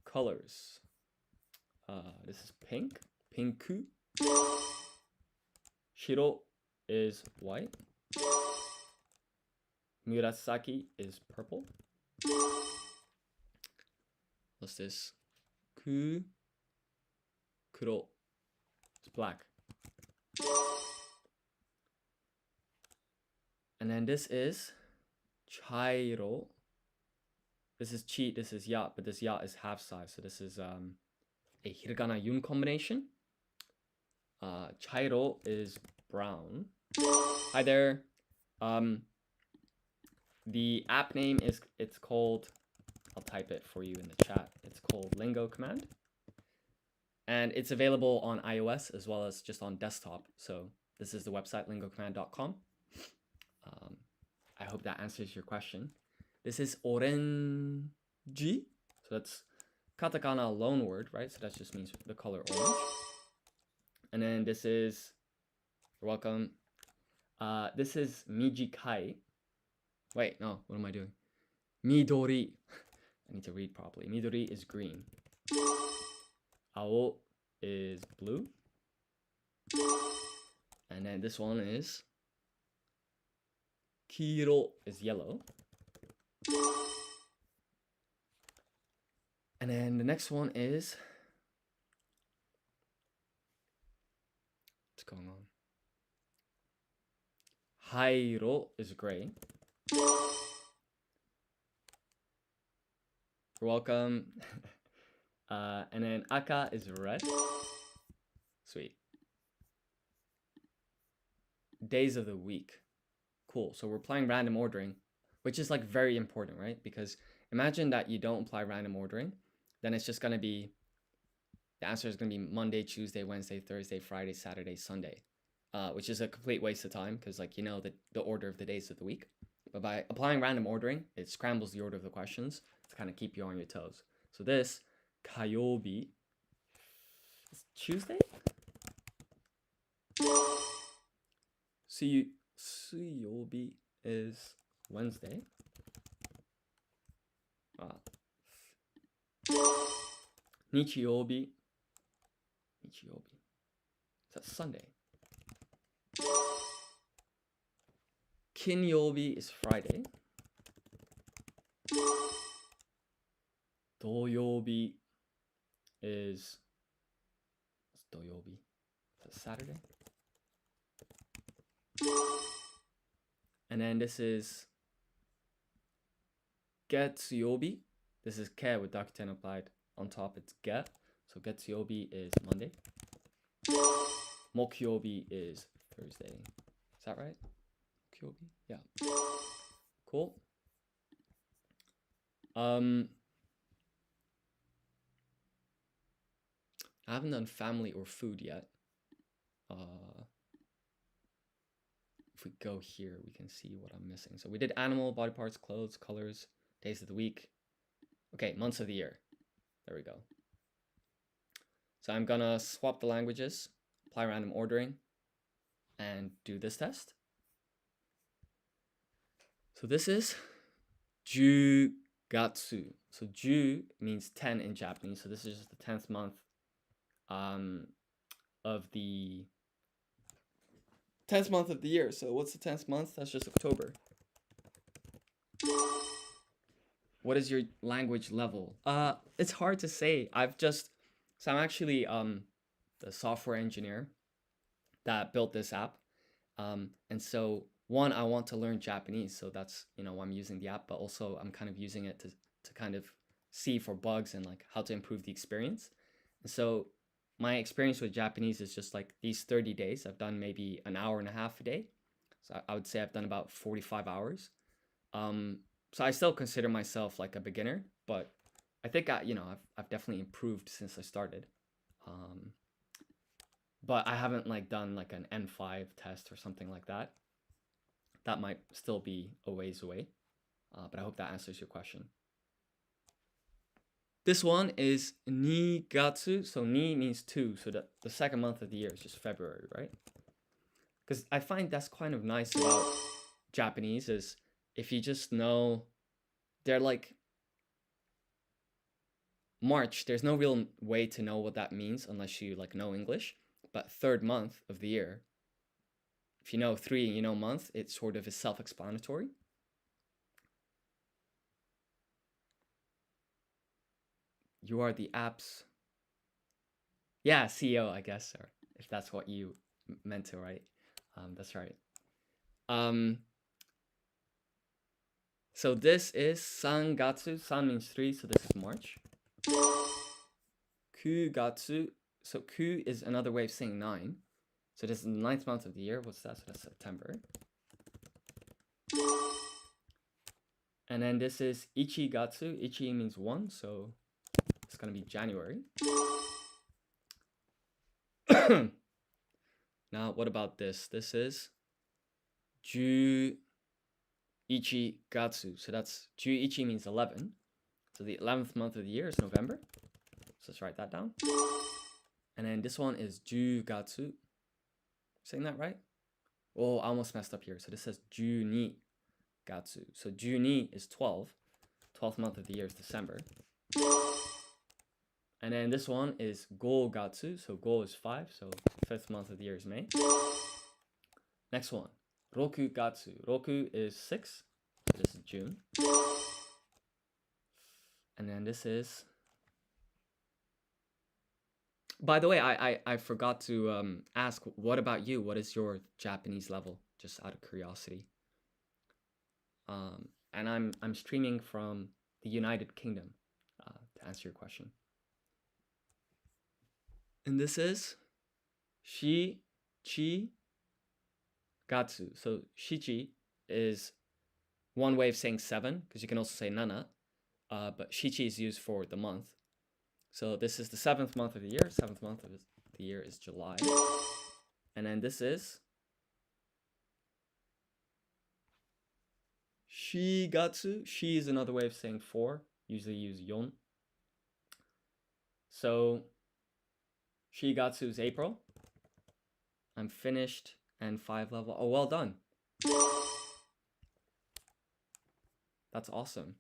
Colors. This is pink. Pinku. Shiro is white. Murasaki is purple. What's this? Kuro is black. And then this is chairo. This is chi, this is ya, but this ya is half size. So this is a hiragana yun combination. Chairo is brown. Hi there. The app name is, it's called, I'll type it for you in the chat. It's called Lingo Command. And it's available on iOS as well as just on desktop. So this is the website, lingocommand.com. I hope that answers your question. This is orange. So that's katakana loan word, right? So that just means the color orange. And then this is, you're welcome. This is mijikai. Wait, no, what am I doing? Midori. I need to read properly. Midori is green. Ao is blue. And then this one is kiro is yellow. And then the next one is, what's going on? Hairo is gray. You're welcome. And then aka is red. Sweet. Days of the week. Cool. So we're applying random ordering, which is like very important, right? Because imagine that you don't apply random ordering, then it's just going to be, the answer is going to be Monday, Tuesday, Wednesday, Thursday, Friday, Saturday, Sunday, which is a complete waste of time because, like, you know, the order of the days of the week. But by applying random ordering, it scrambles the order of the questions to kind of keep you on your toes. So this kayobi is Tuesday? Suyobi is Wednesday. Nichiyobi. That's Sunday. Kinyobi is Friday. Doyobi is, what's Doyobi? Is that Saturday? And then this is Getsuyobi. This is ke with Dakuten applied. On top, it's get. So Getsuyobi is Monday. Mokyobi is Thursday. Is that right? Mokyobi? Yeah. Cool. I haven't done family or food yet. If we go here, we can see what I'm missing. So we did animal, body parts, clothes, colors, days of the week. Okay, months of the year. There we go. So I'm gonna swap the languages, apply random ordering, and do this test. So this is Jugatsu. So Ju means 10 in Japanese. So this is just the 10th month of the 10th month of the year. So what's the 10th month? That's just October. What is your language level? It's hard to say. I'm actually the software engineer that built this app. And so one, I want to learn Japanese, so that's why I'm using the app, but also I'm kind of using it to kind of see for bugs and like how to improve the experience. And so my experience with Japanese is just like these 30 days. I've done maybe an hour and a half a day. So I would say I've done about 45 hours. So I still consider myself like a beginner, but I think I've definitely improved since I started. But I haven't like done like an N5 test or something like that. That might still be a ways away. But I hope that answers your question. This one is Nigatsu. So ni means 2. So the second month of the year is just February, right? Because I find that's kind of nice about Japanese is if you just know they're like March, there's no real way to know what that means unless you like know English. But third month of the year, if you know 3 and you know month, it sort of is self-explanatory. You are the app's, yeah, CEO, I guess, or if that's what you meant to write. That's right. So this is Sangatsu. San means 3, so this is March. Kugatsu. So ku is another way of saying 9. So this is the 9th month of the year. What's that? So that's September. And then this is Ichigatsu. Ichi means 1, so it's going to be January. Now, what about this? This is Ju Ichigatsu. So that's Ju Ichi means 11. So the 11th month of the year is November. So let's write that down. And then this one is Jugatsu. Saying that right? Oh, I almost messed up here. So this says Juni Gatsu. So Juni is 12. 12th month of the year is December. And then this one is Go Gatsu. So Go is 5. So 5th month of the year is May. Next one, Roku Gatsu. Roku is 6. So this is June. And then this is... By the way, I forgot to ask, what about you? What is your Japanese level? Just out of curiosity. And I'm streaming from the United Kingdom to answer your question. And this is Shichi Gatsu. So Shichi is one way of saying 7, because you can also say nana, but Shichi is used for the month. So this is the 7th month of the year. 7th month of the year is July. And then this is Shigatsu. Shi is another way of saying 4. Usually use yon. So Shigatsu is April. I'm finished and 5 level. Oh, well done. That's awesome.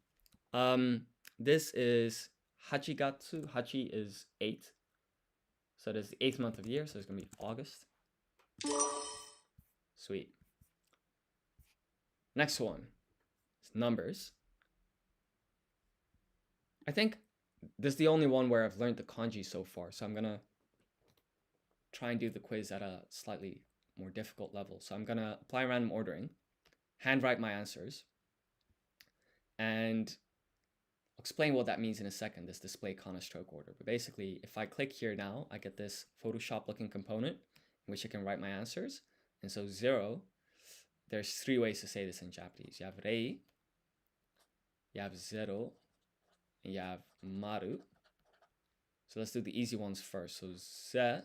This is Hachigatsu. Hachi is 8. So this is the 8th month of the year, so it's going to be August. Sweet. Next one is numbers. I think this is the only one where I've learned the kanji so far, so I'm going to try and do the quiz at a slightly more difficult level. So I'm going to apply random ordering, handwrite my answers, and I'll explain what that means in a second, this display kana stroke order. But basically, if I click here now, I get this Photoshop looking component in which I can write my answers. And so 0, there's 3 ways to say this in Japanese. You have rei, you have zero, and you have maru. So let's do the easy ones first. So ze,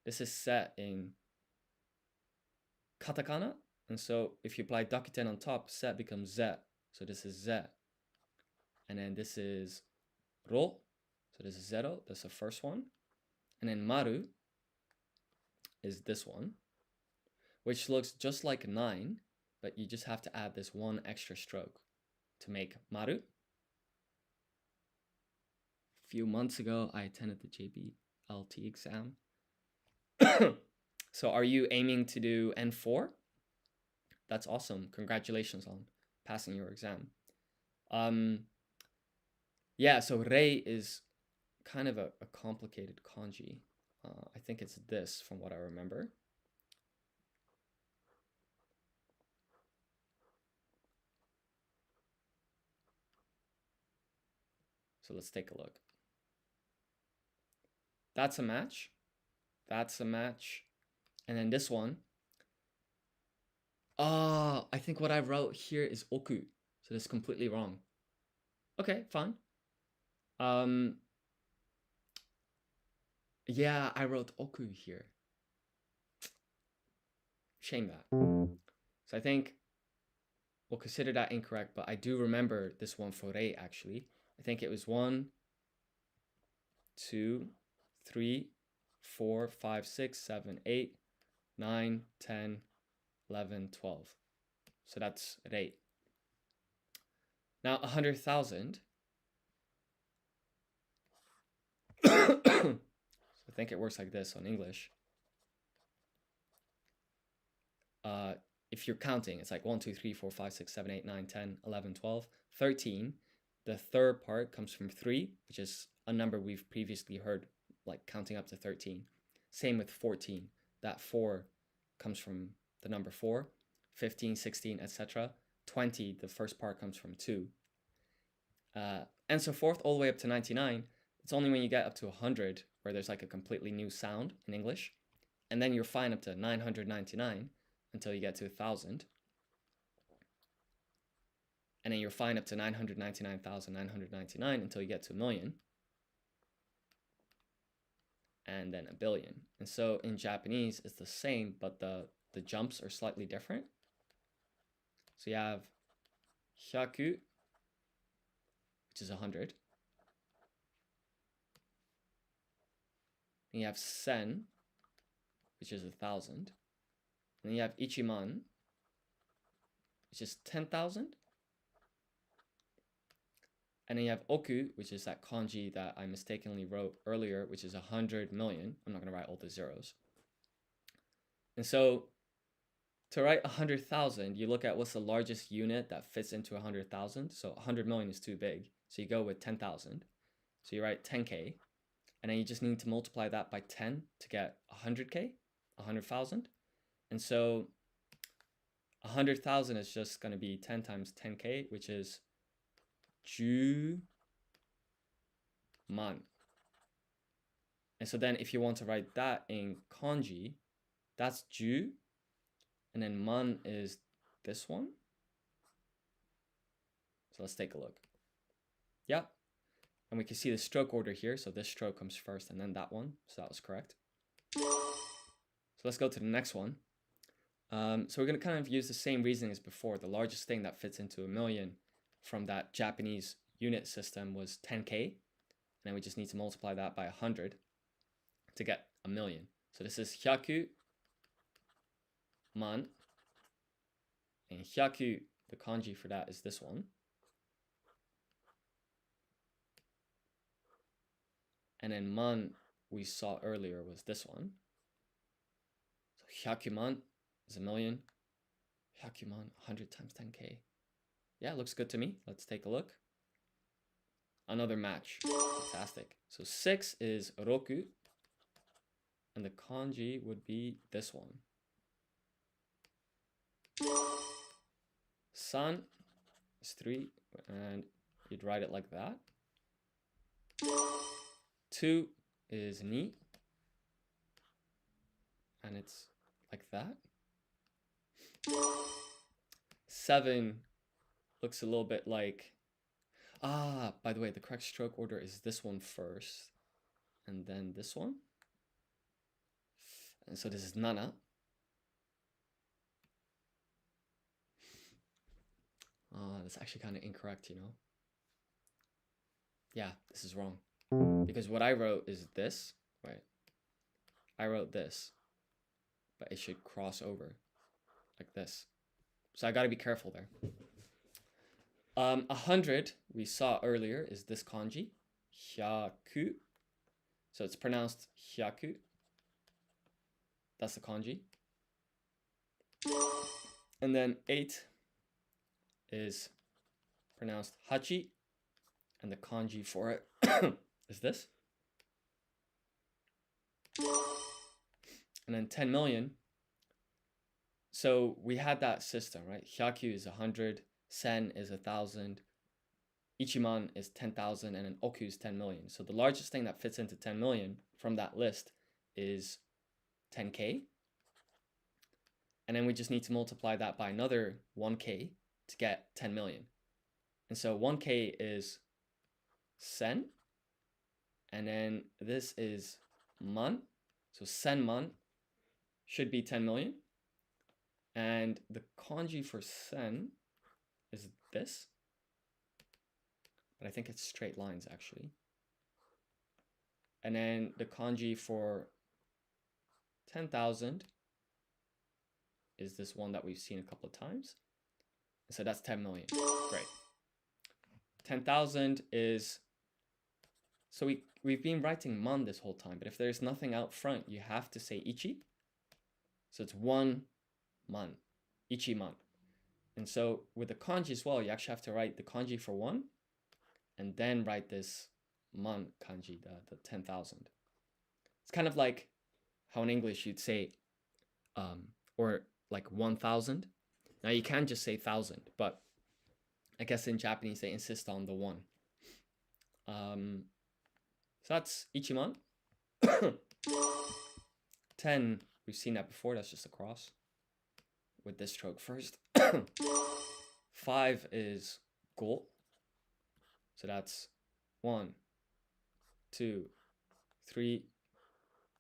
this is set in katakana. And so if you apply dakuten on top, set becomes ze. So this is ze. And then this is ro. So this is 0. That's the first one. And then maru is this one, which looks just like 9, but you just have to add this one extra stroke to make maru. A few months ago, I attended the JBLT exam. So are you aiming to do N4? That's awesome. Congratulations on passing your exam. Yeah, so rei is kind of a complicated kanji. I think it's this from what I remember. So let's take a look. That's a match. That's a match. And then this one. I think what I wrote here is oku. So that's completely wrong. Okay, fine. Yeah, I wrote oku here. Shame that. So I think we'll consider that incorrect, but I do remember this one for rei actually. I think it was 1, 2, 3, 4, 5, 6, 7, 8, 9, 10, 11, 12. So that's rei. Now 100,000. So I think it works like this on English. If you're counting, it's like 1, 2, 3, 4, 5, 6, 7, 8, 9, 10, 11, 12, 13. The third part comes from 3, which is a number we've previously heard, like counting up to 13. Same with 14. That 4 comes from the number 4. 15, 16, etc. 20, the first part comes from 2. And so forth, all the way up to 99. It's only when you get up to 100 where there's like a completely new sound in English. And then you're fine up to 999 until you get to 1,000. And then you're fine up to 999,999 until you get to 1,000,000. And then 1,000,000,000. And so in Japanese, it's the same, but the jumps are slightly different. So you have hyaku, which is 100. And you have sen, which is 1,000. And then you have ichiman, which is 10,000. And then you have oku, which is that kanji that I mistakenly wrote earlier, which is 100 million. I'm not going to write all the zeros. And so to write 100,000, you look at what's the largest unit that fits into 100,000. So 100 million is too big. So you go with 10,000. So you write 10K. And then you just need to multiply that by 10 to get 100K, 100,000. And so 100,000 is just going to be 10 times 10K, which is 10,000,000. And so then if you want to write that in kanji, that's 10, and then man is this one. So let's take a look. Yeah. And we can see the stroke order here. So this stroke comes first and then that one. So that was correct. So let's go to the next one. So we're going to kind of use the same reasoning as before. The largest thing that fits into 1,000,000 from that Japanese unit system was 10K. And then we just need to multiply that by 100 to get 1,000,000. So this is hyaku man. And hyaku, the kanji for that is this one. And then man, we saw earlier, was this one. So hyakuman is 1,000,000. Hyakuman, 100 times 10K. Yeah, looks good to me. Let's take a look. Another match. Fantastic. So 6 is roku. And the kanji would be this one. San is 3. And you'd write it like that. 2 is ni, and it's like that. 7 looks a little bit like, by the way, the correct stroke order is this one first, and then this one. And so this is nana. That's actually kind of incorrect, you know? Yeah, this is wrong. Because what I wrote is this, right? I wrote this, but it should cross over like this. So I got to be careful there. 100 we saw earlier is this kanji, hyaku. So it's pronounced hyaku. That's the kanji. And then 8 is pronounced hachi, and the kanji for it is this. And then 10 million. So we had that system, right? Hyaku is 100, sen is 1,000, ichiman is 10,000, and then oku is 10 million. So the largest thing that fits into 10 million from that list is 10k. And then we just need to multiply that by another 1k to get 10 million. And so 1k is sen, and then this is man. So sen man should be 10 million. And the kanji for sen is this. But I think it's straight lines actually. And then the kanji for 10,000 is this one that we've seen a couple of times. So that's 10 million. Great. 10,000 is, so we've been writing man this whole time, but if there's nothing out front, you have to say ichi. So it's 1 man, ichi man. And so with the kanji as well, you actually have to write the kanji for 1 and then write this man kanji, the 10,000. It's kind of like how in English you'd say, or like 1,000. Now you can just say 1,000, but I guess in Japanese they insist on the 1. So that's ichiman. 10, we've seen that before, that's just a cross with this stroke first. 5 is go. So that's 1, 2, 3,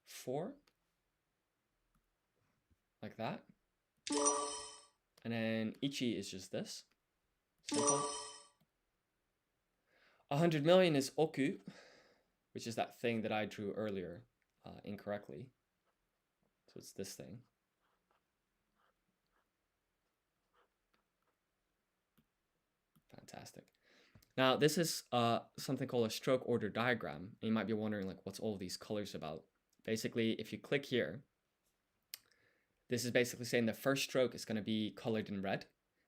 4. Like that. And then ichi is just this. Simple. 100 million is oku, which is that thing that I drew earlier incorrectly. So it's this thing. Fantastic. Now this is something called a stroke order diagram. And you might be wondering, like, what's all these colors about? Basically, if you click here, this is basically saying the first stroke is going to be colored in red.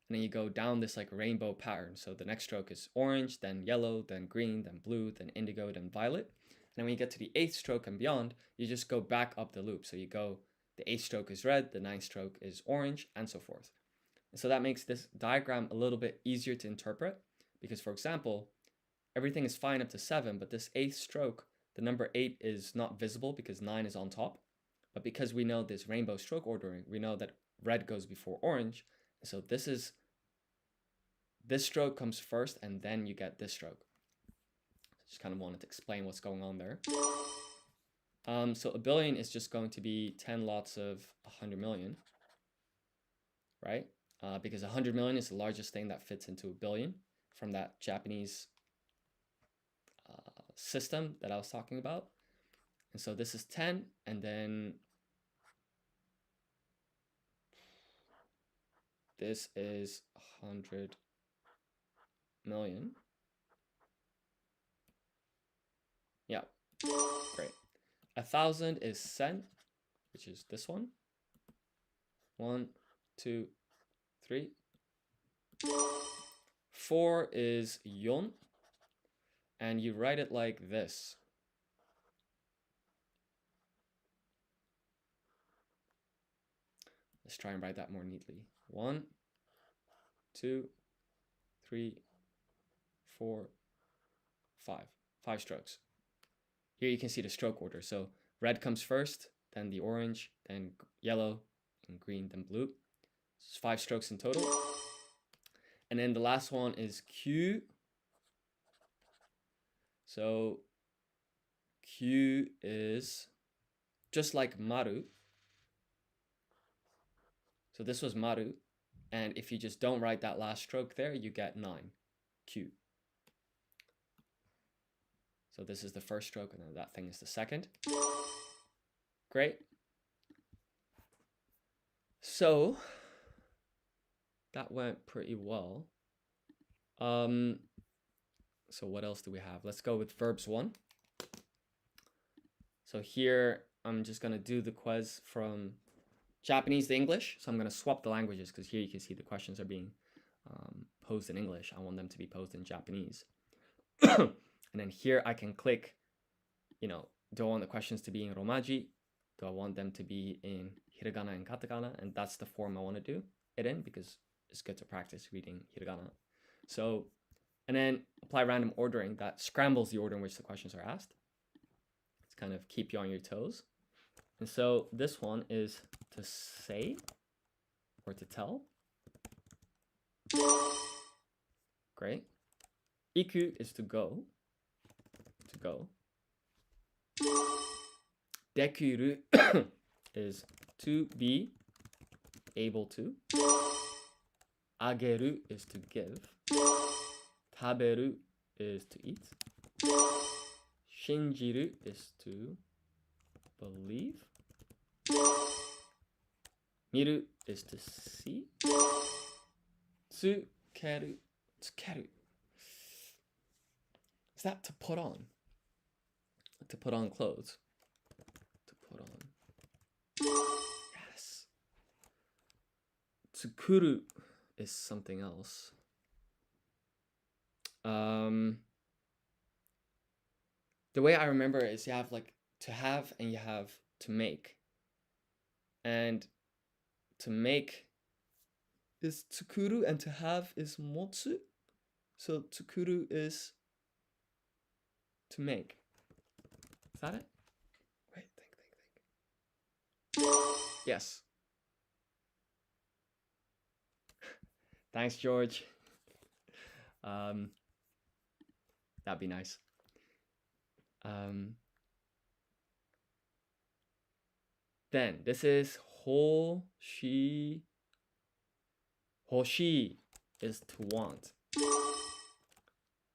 And then you go down this like rainbow pattern. So the next stroke is orange, then yellow, then green, then blue, then indigo, then violet. And then when you get to the 8th stroke and beyond, you just go back up the loop. So you go, the 8th stroke is red, the 9th stroke is orange, and so forth. And so that makes this diagram a little bit easier to interpret. Because for example, everything is fine up to 7, but this 8th stroke, the number 8 is not visible because 9 is on top. But because we know this rainbow stroke ordering, we know that red goes before orange. So this stroke comes first, and then you get this stroke. Just kind of wanted to explain what's going on there. So a billion is just going to be 10 lots of 100 million, right? Because 100 million is the largest thing that fits into a billion from that Japanese system that I was talking about. And so this is 10, and then this is 100 million. Yeah, great. 1,000 is sen, which is this one. 1, 2, 3. 4 is yon, and you write it like this. Let's try and write that more neatly. 1, 2, 3, 4, 5. 5 strokes. here you can see the stroke order. So red comes first, then the orange, then yellow, and green, then blue. It's 5 strokes in total. And then the last one is Q. So Q is just like Maru. So this was Maru. And if you just don't write that last stroke there, you get 9. Q. So this is the first stroke, and then that thing is the second. Great. So that went pretty well. So what else do we have? Let's go with verbs 1. So here I'm just gonna do the quiz from Japanese to English. So I'm gonna swap the languages because here you can see the questions are being posed in English. I want them to be posed in Japanese. And then here I can click, do I want the questions to be in Romaji? Do I want them to be in Hiragana and Katakana? And that's the form I want to do it in because it's good to practice reading Hiragana. So, and then apply random ordering that scrambles the order in which the questions are asked. It's kind of keep you on your toes. And so this one is to say or to tell. Great. Iku is to go. To go. Dekuru is to be able to. Ageru is to give. Taberu is to eat. Shinjiru is to believe. Miru is to see. Tsukeru. Tsukeru. Is that to put on? To put on clothes. To put on. Yes. Tsukuru is something else. The way I remember it is you have like to have and you have to make. And to make is tsukuru and to have is motsu. So tsukuru is to make. Is that it? Wait, think. Yes. Thanks, George. That'd be nice. Then this is hoshi. Hoshi is to want.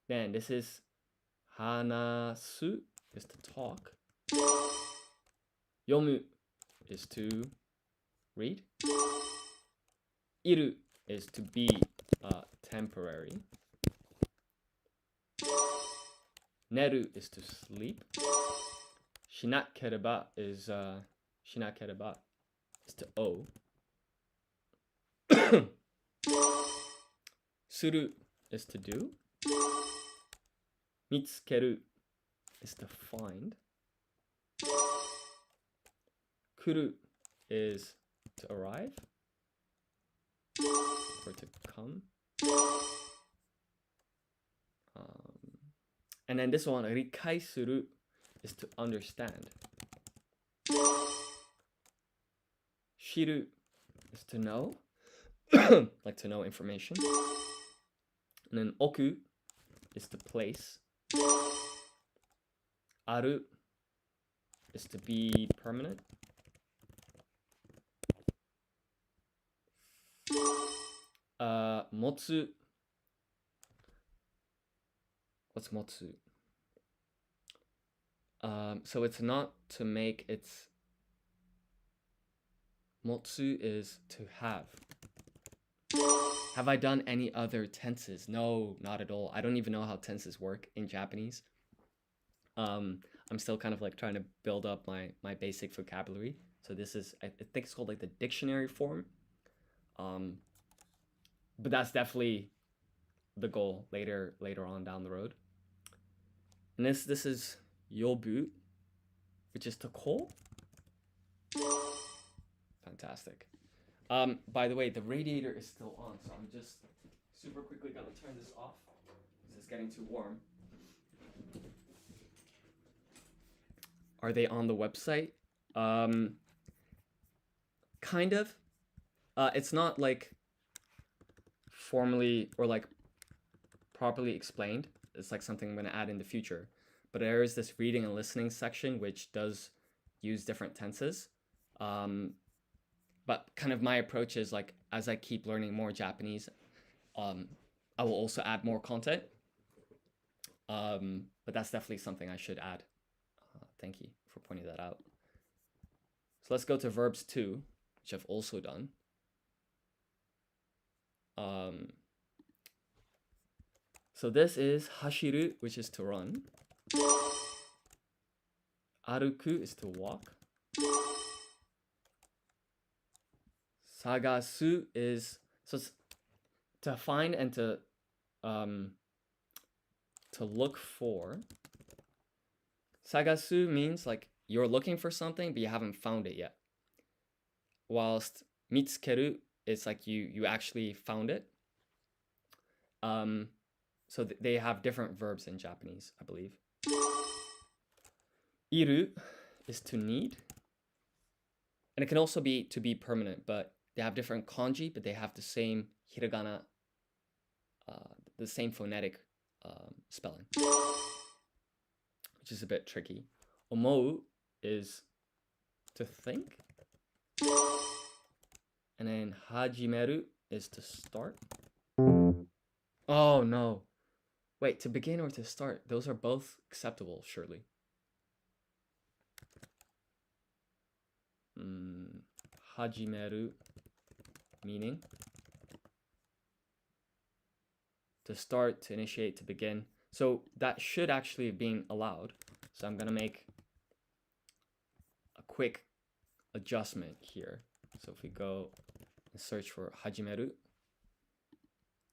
Then this is hanasu is to talk. Yomu is to read. Iru is to be temporary. Neru is to sleep. Shinakereba is to owe. Suru is to do. Mitsukeru is to find. Kuru is to arrive or to come. And then this one, rikai suru, is to understand. Shiru is to know, like to know information. And then oku is to place. Aru is to be permanent. Motsu. What's motsu? So it's not to make, it's motsu is to have. Have I done any other tenses? No, not at all. I don't even know how tenses work in Japanese. I'm still kind of like trying to build up my basic vocabulary. So this is, I think it's called like the dictionary form. But that's definitely the goal later on down the road. And this is yobu, which is to call. Fantastic. By the way, the radiator is still on, so I'm just super quickly gonna turn this off because it's getting too warm. Are they on the website? Kind of. It's not like formally or like properly explained. It's like something I'm going to add in the future. But there is this reading and listening section which does use different tenses. But kind of my approach is like as I keep learning more Japanese, I will also add more content. But that's definitely something I should add. Thank you for pointing that out. So let's go to verbs 2, which I've also done. So this is hashiru, which is to run. Aruku is to walk. Sagasu is to find and to look for. Sagasu means like you're looking for something but you haven't found it yet. Whilst mitsukeru is like you actually found it. So they have different verbs in Japanese, I believe. Iru is to need. And it can also be to be permanent, but they have different kanji, but they have the same hiragana, the same phonetic spelling, which is a bit tricky. Omou is to think. And then hajimeru is to start. Oh no. Wait, to begin or to start? Those are both acceptable, surely. Hajimeru, meaning to start, to initiate, to begin. So that should actually have been allowed. So I'm going to make a quick adjustment here. So if we go and search for hajimeru,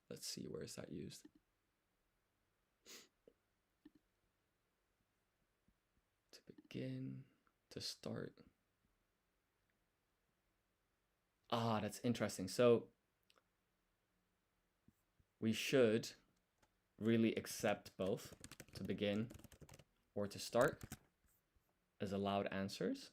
let's see, where is that used? To begin, to start. Ah, that's interesting. So we should really accept both to begin or to start as allowed answers.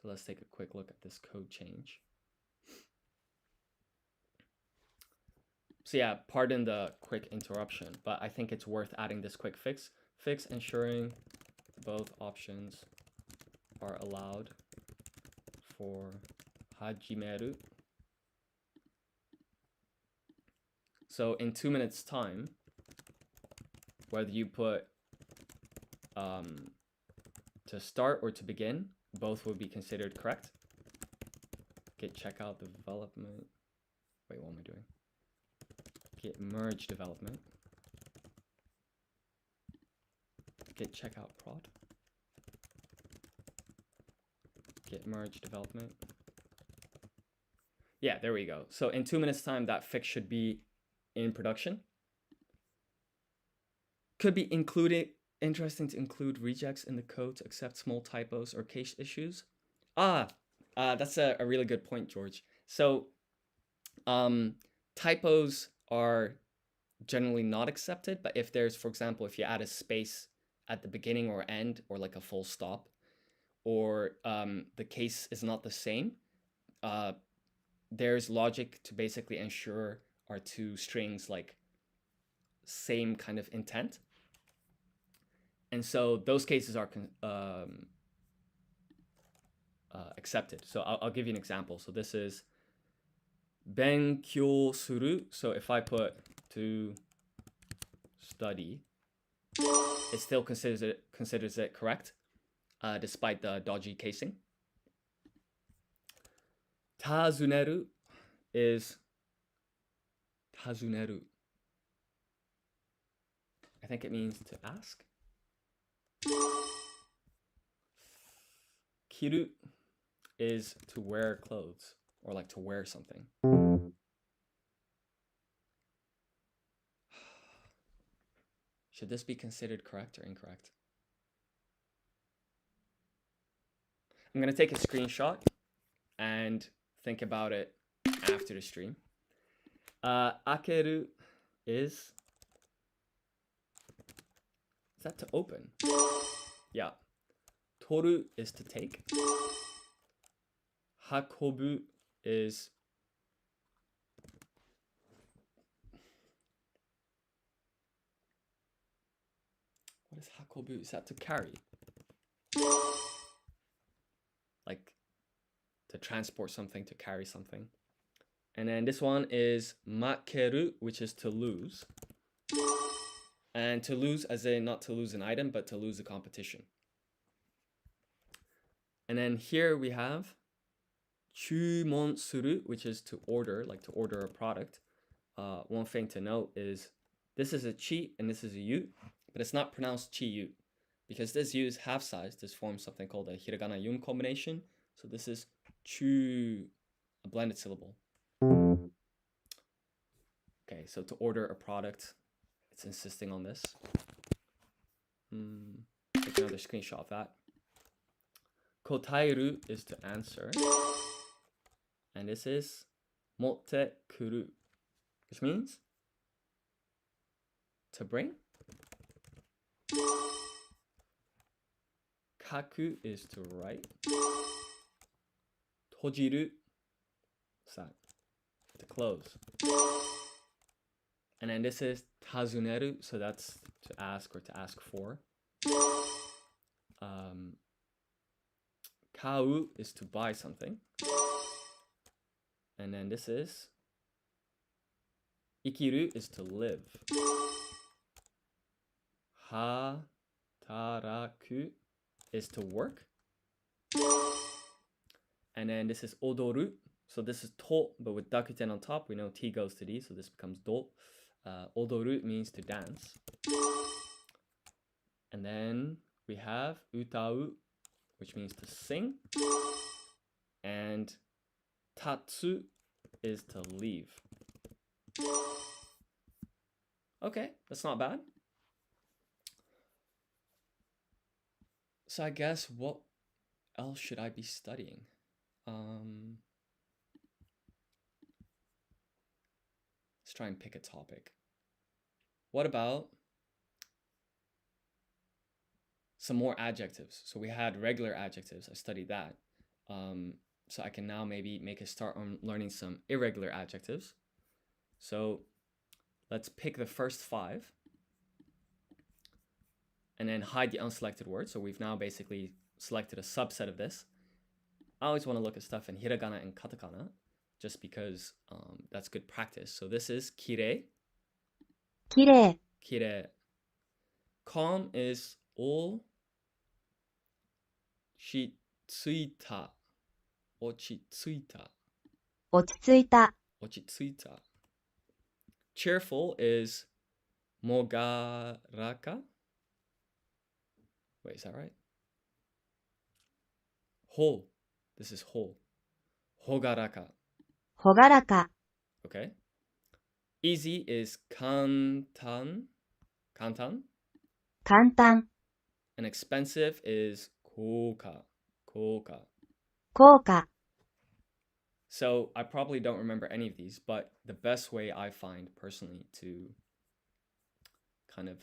So let's take a quick look at this code change. So yeah, pardon the quick interruption, but I think it's worth adding this quick fix. Fix ensuring both options are allowed for hajimeru. So in 2 minutes time, whether you put to start or to begin, both would be considered correct. Git checkout development. Wait, what am I doing? Git merge development. Git checkout prod. Git merge development. Yeah, there we go. So in 2 minutes time, that fix should be in production. Could be interesting to include regex in the code to accept small typos or case issues. That's a really good point, George. So typos are generally not accepted, but if there's, for example, if you add a space at the beginning or end, or like a full stop, or the case is not the same, there's logic to basically ensure our two strings like same kind of intent. And so those cases are accepted. So I'll give you an example. So this is benkyou suru. So if I put to study, it still considers it correct, despite the dodgy casing. Tazuneru is tazuneru. I think it means to ask. Kiru is to wear clothes, or like to wear something. Should this be considered correct or incorrect? I'm going to take a screenshot and think about it after the stream. Akeru is Is that to open? Yeah. Toru is to take. Hakobu is what is hakobu? Is that to carry? Like to transport something, to carry something. And then this one is makeru, which is to lose. And to lose as in not to lose an item, but to lose a competition. And then here we have chūmon suru, which is to order, like to order a product. One thing to note is this is a chi and this is a yu, but it's not pronounced chi yu because this yu is half size. This forms something called a hiragana yun combination. So this is chu, a blended syllable. Okay, so to order a product, it's insisting on this. Take another screenshot of that. Kotaeru is to answer. And this is motte kuru, which means to bring. Kaku is to write. Tojiru, what's that? To close. And then this is tazuneru, so that's to ask or to ask for. Kau is to buy something. And then this is ikiru is to live. Hataraku is to work. And then this is odoru. So this is to, but with dakuten on top, we know T goes to D, so this becomes do. Odoru means to dance. And then we have utau, which means to sing. And tatsu is to leave. Okay, that's not bad. So I guess what else should I be studying? Let's try and pick a topic. What about some more adjectives? So we had regular adjectives. I studied that. So I can now maybe make a start on learning some irregular adjectives. So let's pick the first 5 and then hide the unselected word. So we've now basically selected a subset of this. I always want to look at stuff in hiragana and katakana just because that's good practice. So this is kirei. きれい、 Kirei. Calm is o chitsuita. Ochitsuita. 落ち着いた、 Ochitsuita. Cheerful is mogaraka. Wait, is that right? Ho. This is ho. Hogaraka. ほがらか、 Okay. Easy is kantan. Kantan. 簡単、 And expensive is koka. Koka. 高価、 So I probably don't remember any of these, but the best way I find personally to kind of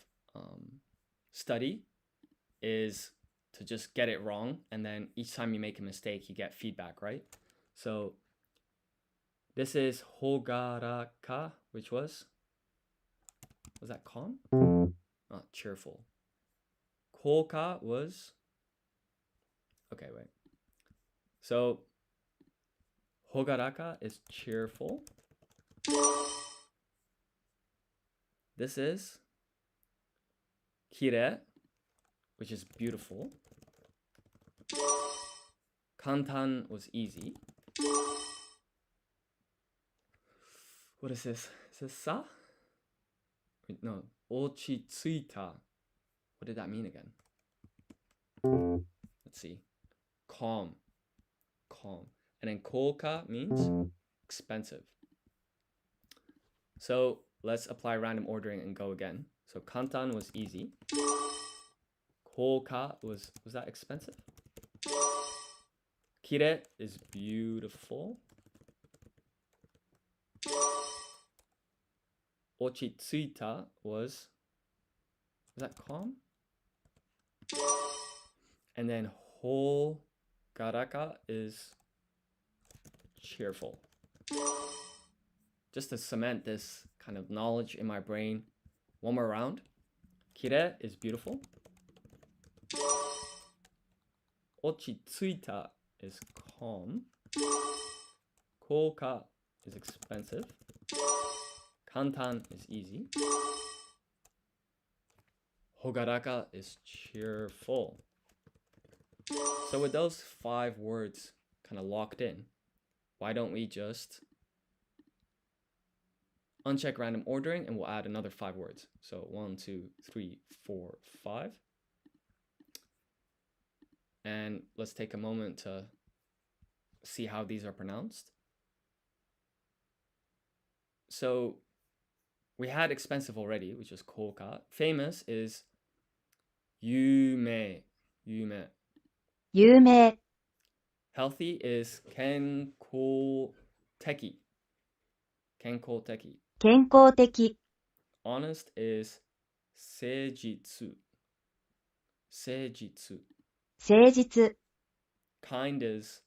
study is to just get it wrong, and then each time you make a mistake, you get feedback, right? So this is hogaraka, which was that calm? Not cheerful. Koka was, okay, wait. So hogaraka is cheerful. This is kire, which is beautiful. Kantan was easy. What is this? Is this sa? Wait, no. Ochitsuita. What did that mean again? Let's see. Calm. Calm. And then koka means expensive. So let's apply random ordering and go again. So kantan was easy. Koka was that expensive? Kire is beautiful. Ochitsuita was that calm? And then hogaraka is cheerful. Just to cement this kind of knowledge in my brain one more round. Kire is beautiful. Ochitsuita is calm. Koka is expensive. Kantan is easy. Hogaraka is cheerful. So with those 5 words kind of locked in, why don't we just uncheck random ordering and we'll add another 5 words. So 1, 2, 3, 4, 5. And let's take a moment to see how these are pronounced. So we had expensive already, which is koka. Famous is yume. yume, Healthy is kenkoteki. 健康的、 Honest is seijitsu. 誠実、 Kind is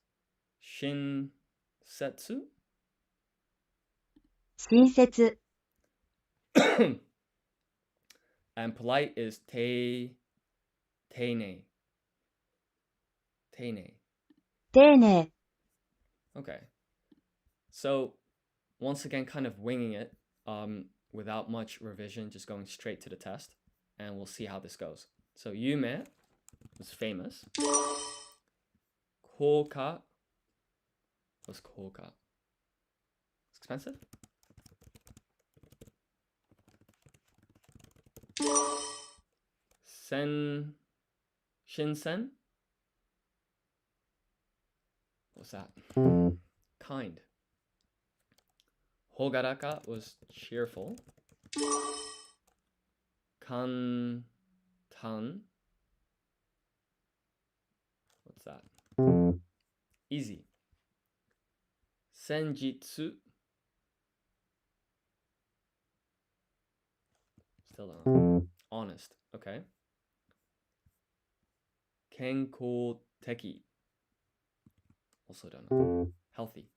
shinsetsu. 親切、 And polite is teine. 丁寧、 Okay. So once again, kind of winging it, without much revision, just going straight to the test, and we'll see how this goes. So yume was famous. Koka was koka. It's expensive. Shinsen. What's that? Kind. Hogaraka was cheerful. Kantan. What's that? Easy. Senjitsu. Still don't know. Honest. Okay. Kenkoteki. Also don't know. Healthy.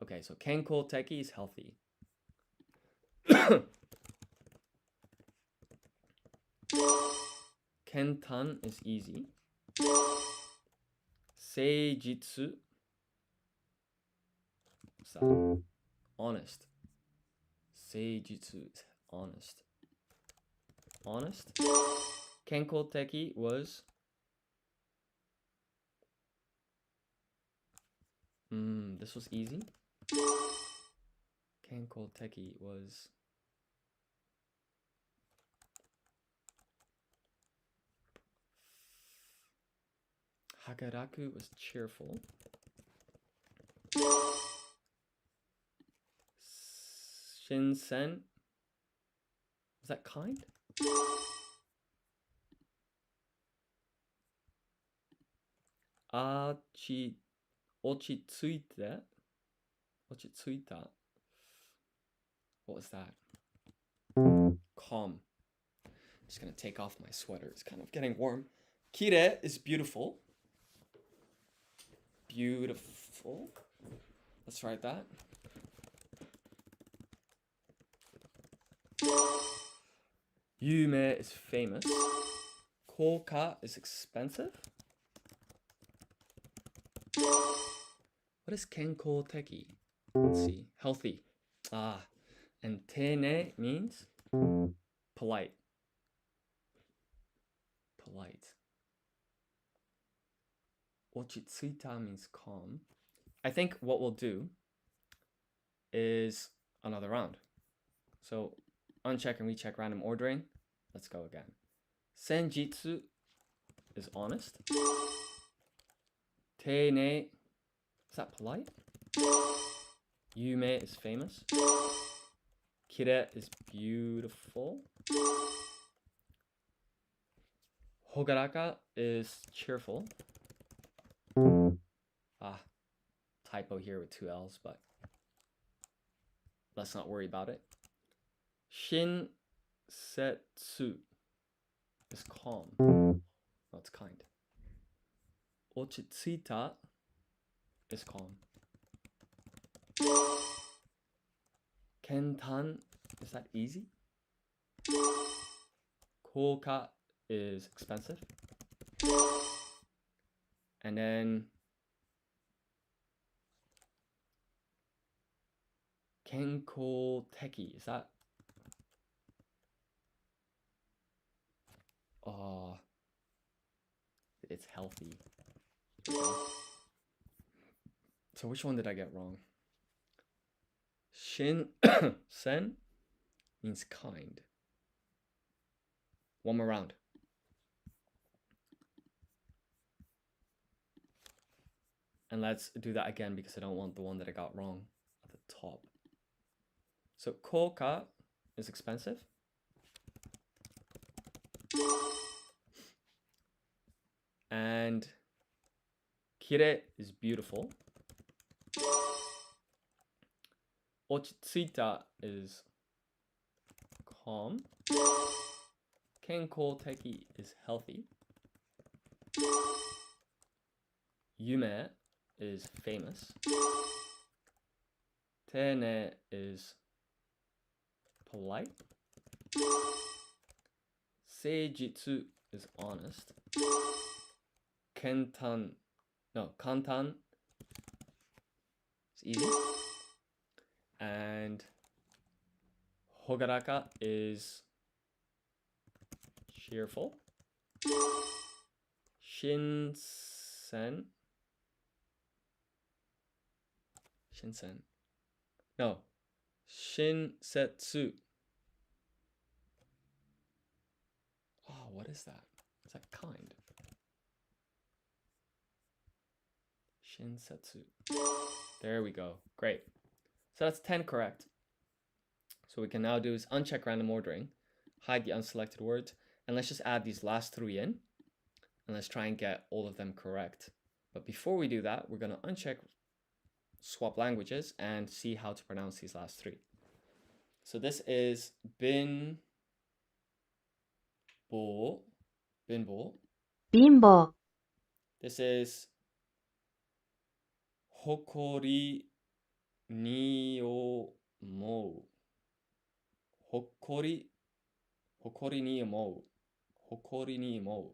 Okay, so kenkoteki is healthy. Kentan is easy. Seijitsu. What's that? Honest. Seijitsu is honest. Honest. Kenkoteki was this was easy. Kenkoteki was Hagaraku was cheerful. Shinsen was that kind? Ochitsuita. What was that? Calm. I'm just gonna take off my sweater. It's kind of getting warm. Kire is beautiful. Beautiful. Let's write that. Yume is famous. Koka is expensive. What is kenkoteki? Let's see. Healthy. And tene means polite. Ochitsuita means calm. I think what we'll do is another round. So uncheck and recheck random ordering. Let's go again. Senjitsu is honest. Teine, is that polite? Yume is famous. Kire is beautiful. Hogaraka is cheerful. Typo here with 2 L's, but let's not worry about it. Shinsetsu. is calm. No, it's kind. Ochitsuita is calm. Kentan, is that easy? Koka is expensive. And then Kenko Teki, is that? It's healthy. So which one did I get wrong? Shin sen means kind. One more round. And let's do that again because I don't want the one that I got wrong at the top. So koka is expensive. And kire is beautiful. Ochitsuita is calm. Kenko teki is healthy. Yume is famous. Tene is polite. Seijitsu is honest. Kantan is easy. And Hogaraka is cheerful. Shinsen. No. Shinsetsu. Oh, what is that? Is that kind? Shinsetsu. There we go. Great. So that's 10 correct. So what we can now do is uncheck random ordering, hide the unselected words, and let's just add these last 3 in, and let's try and get all of them correct. But before we do that, we're going to uncheck swap languages and see how to pronounce these last 3. So this is binbo. Bimbo. This is hokori ni omou. Hokori ni omou. Hokori ni omou.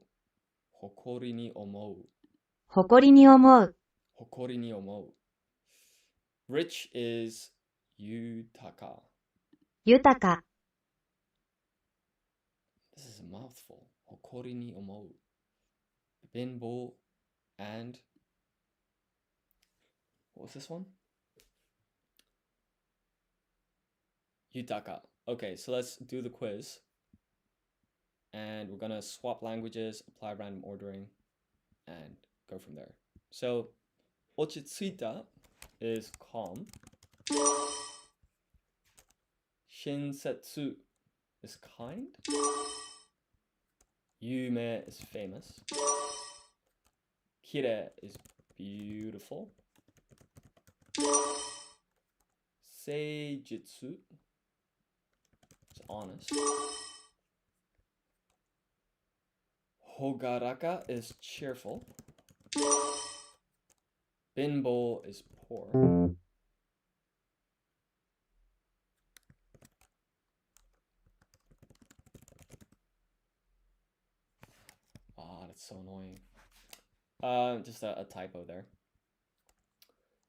Hokori ni omou. Hokori ni omou. Hokori ni omou. Rich is yutaka. Yutaka. This is a mouthful. Hokori ni omou. Binbo and what was this one? Yutaka. Okay, so let's do the quiz. And we're gonna swap languages, apply random ordering, and go from there. So, ochitsuita is calm. Shinsetsu is kind. Yume is famous. Kire is beautiful. Seijitsu is honest. Hogaraka is cheerful. Binbo is poor. Ah, that's so annoying. Just a typo there.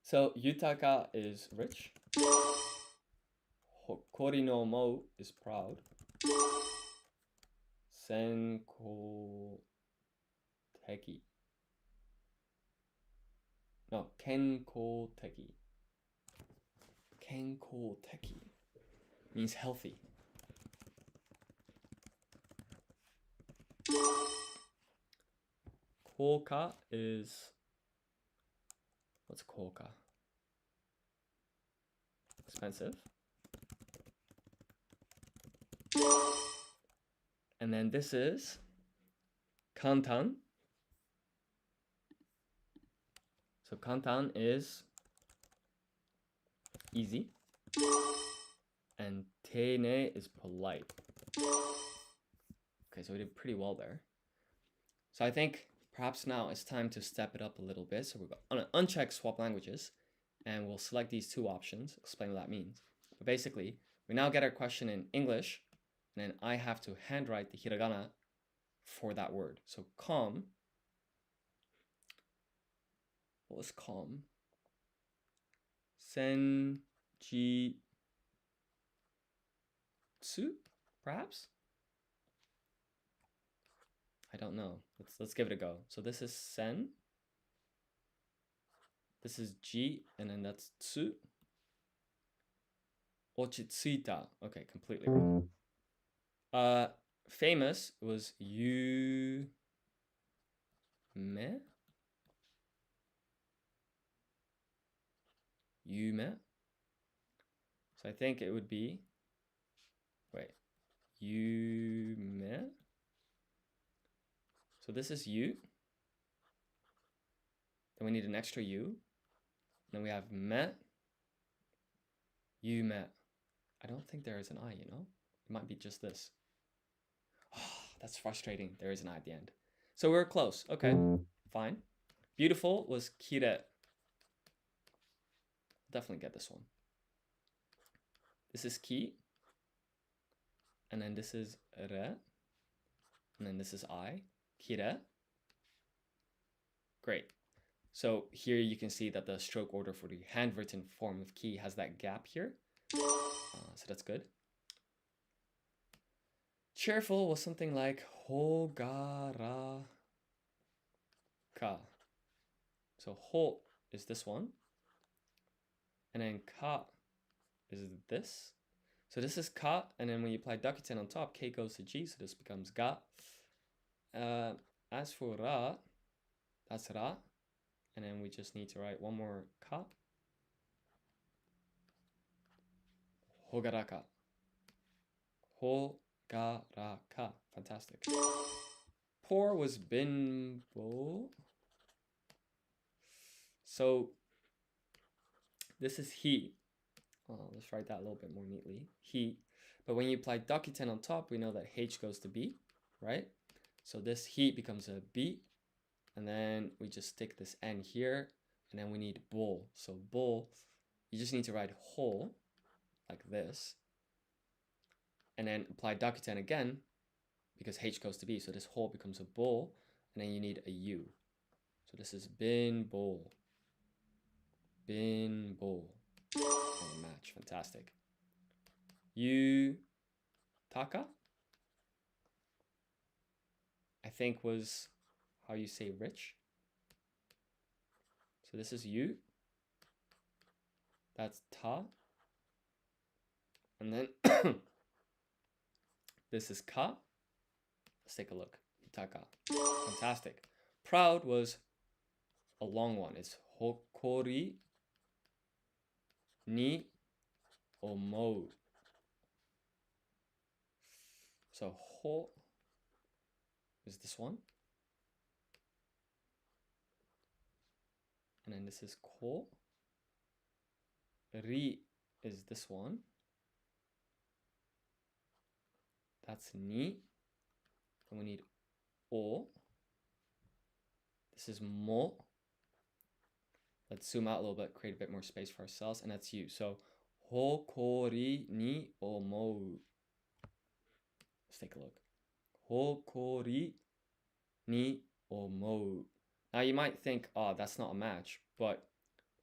So yutaka is rich. Hokori no mo is proud. Senko teki. No, kenko teki. Kenko teki means healthy. Koka is, what's koka? Expensive. And then this is kantan. So kantan is easy. And tene is polite. Okay, so we did pretty well there. So I think perhaps now it's time to step it up a little bit. So we're going to uncheck swap languages, and we'll select these two options, explain what that means. But basically, we now get our question in English, and then I have to handwrite the hiragana for that word. So calm. What was calm? Senjitsu, perhaps? I don't know. Let's give it a go. So this is sen. This is ji, and then that's tsu. Ochitsuita. Okay, completely wrong. Famous was yume. Yume. So I think it would be, wait, yume. So this is yu. Then we need an extra u. Then we have me. Yume. I don't think there is an I, you know? It might be just this. Oh, that's frustrating. There is an I at the end. So we're close. Okay, fine. Beautiful was kire. Definitely get this one. This is ki. And then this is re. And then this is I. Kire. Great. So here you can see that the stroke order for the handwritten form of ki has that gap here. So that's good. Cheerful was something like hogaraka. So ho is this one. And then ka is this. So this is ka, and then when you apply dakuten on top, k goes to g, so this becomes ga. As for ra, that's ra. And then we just need to write one more ka. Hogaraka. Hogaraka. Fantastic. Poor was bimbo. So this is he. Let's write that a little bit more neatly. He. But when you apply dakuten on top, we know that h goes to b, right? So this he becomes a b. And then we just stick this n here. And then we need bull. So bull, you just need to write whole like this. And then apply dakuten again because h goes to b. So this whole becomes a bull. And then you need a u. So this is bin bull. Bin bull. Oh, match. Fantastic. Taka, I think was how you say rich. So this is yu. That's ta. And then this is ka. Let's take a look. Taka. Fantastic. Proud was a long one. It's hokori ni omou. So ho is this one. And then this is ko. Ri is this one. That's ni. And we need o. This is mo. Let's zoom out a little bit, create a bit more space for ourselves, and that's you. So hokori ni omou. Let's take a look. Hokori ni omou. Now you might think, oh, that's not a match, but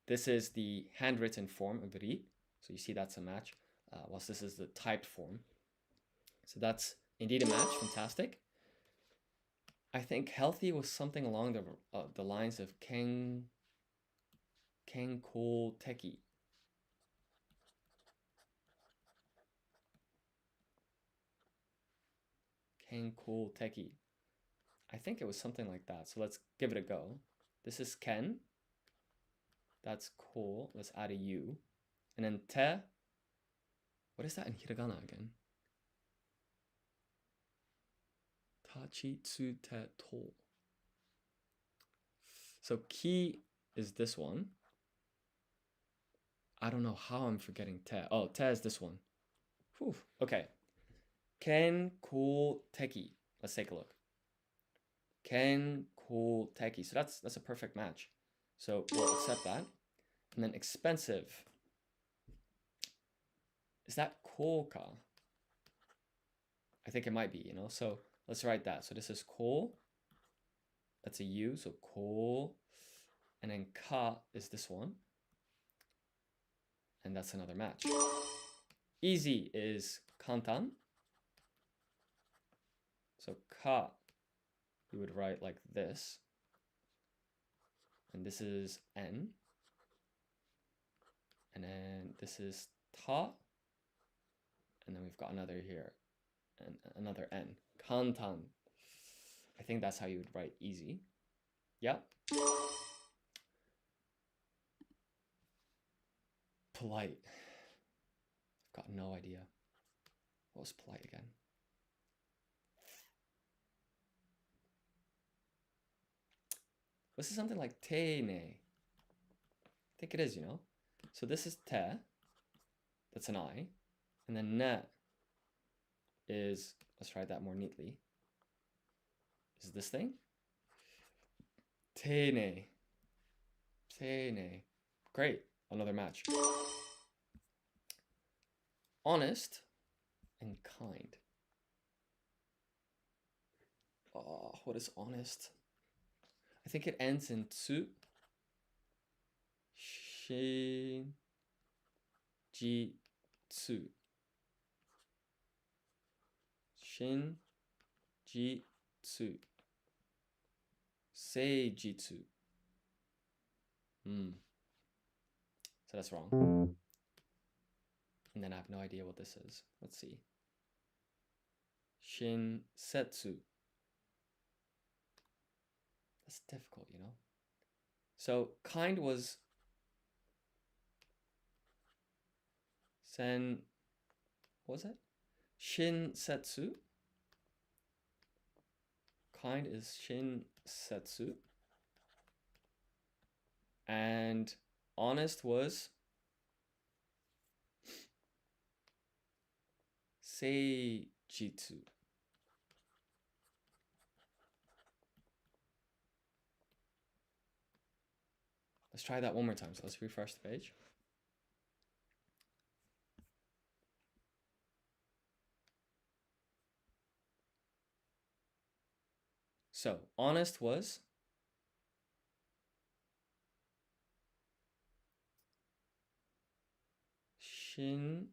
this is the handwritten form of ri. So you see that's a match, whilst this is the typed form. So that's indeed a match. Fantastic. I think healthy was something along the lines of kenko teki. Kenko teki. I think it was something like that. So let's give it a go. This is ken. That's cool. Let's add a u. And then te. What is that in hiragana again? Tachitsu te to. So ki is this one. I don't know how I'm forgetting te. Oh, te is this one. Whew. Okay. Kenko teki. Let's take a look. Kenko-teki. So that's a perfect match. So we'll accept that. And then expensive. Is that koka? I think it might be, you know. So let's write that. So this is ko. That's a U. So ko. And then ka is this one. And that's another match. Easy is kantan. So ka, you would write like this. And this is N. And then this is ta. And then we've got another here. And another N. Kantan. I think that's how you would write easy. Yeah. Polite. I've got no idea. What was polite again? This is something like teine. I think it is, you know. So this is te. That's an I. And then ne is, let's try that more neatly. Is this thing? Teine. Teine. Great. Another match. Honest and kind. Oh, what is honest? I think it ends in tsu. Shin. Ji. Tsu. Shin. Ji. Tsu. Seijitsu. So that's wrong. And then I have no idea what this is. Let's see. Shinsetsu. That's difficult, you know? So kind was what was it? Shinsetsu. Kind is shinsetsu. And honest was seijitsu. Let's try that one more time. So let's refresh the page. So honest was shinsetsu.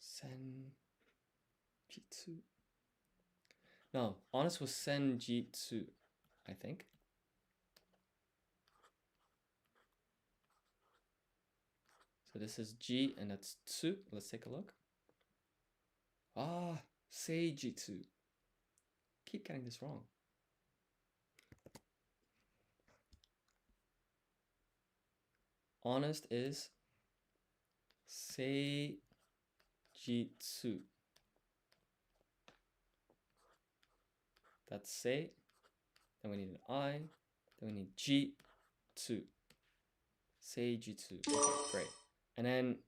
Senjitsu. No, honest was senjitsu, I think. So this is G and that's tsu. Let's take a look. Ah, seijitsu. Keep getting this wrong. Honest is seijitsu. That's sei. Then we need an I. Then we need jitsu. Seijitsu. Okay, great. And then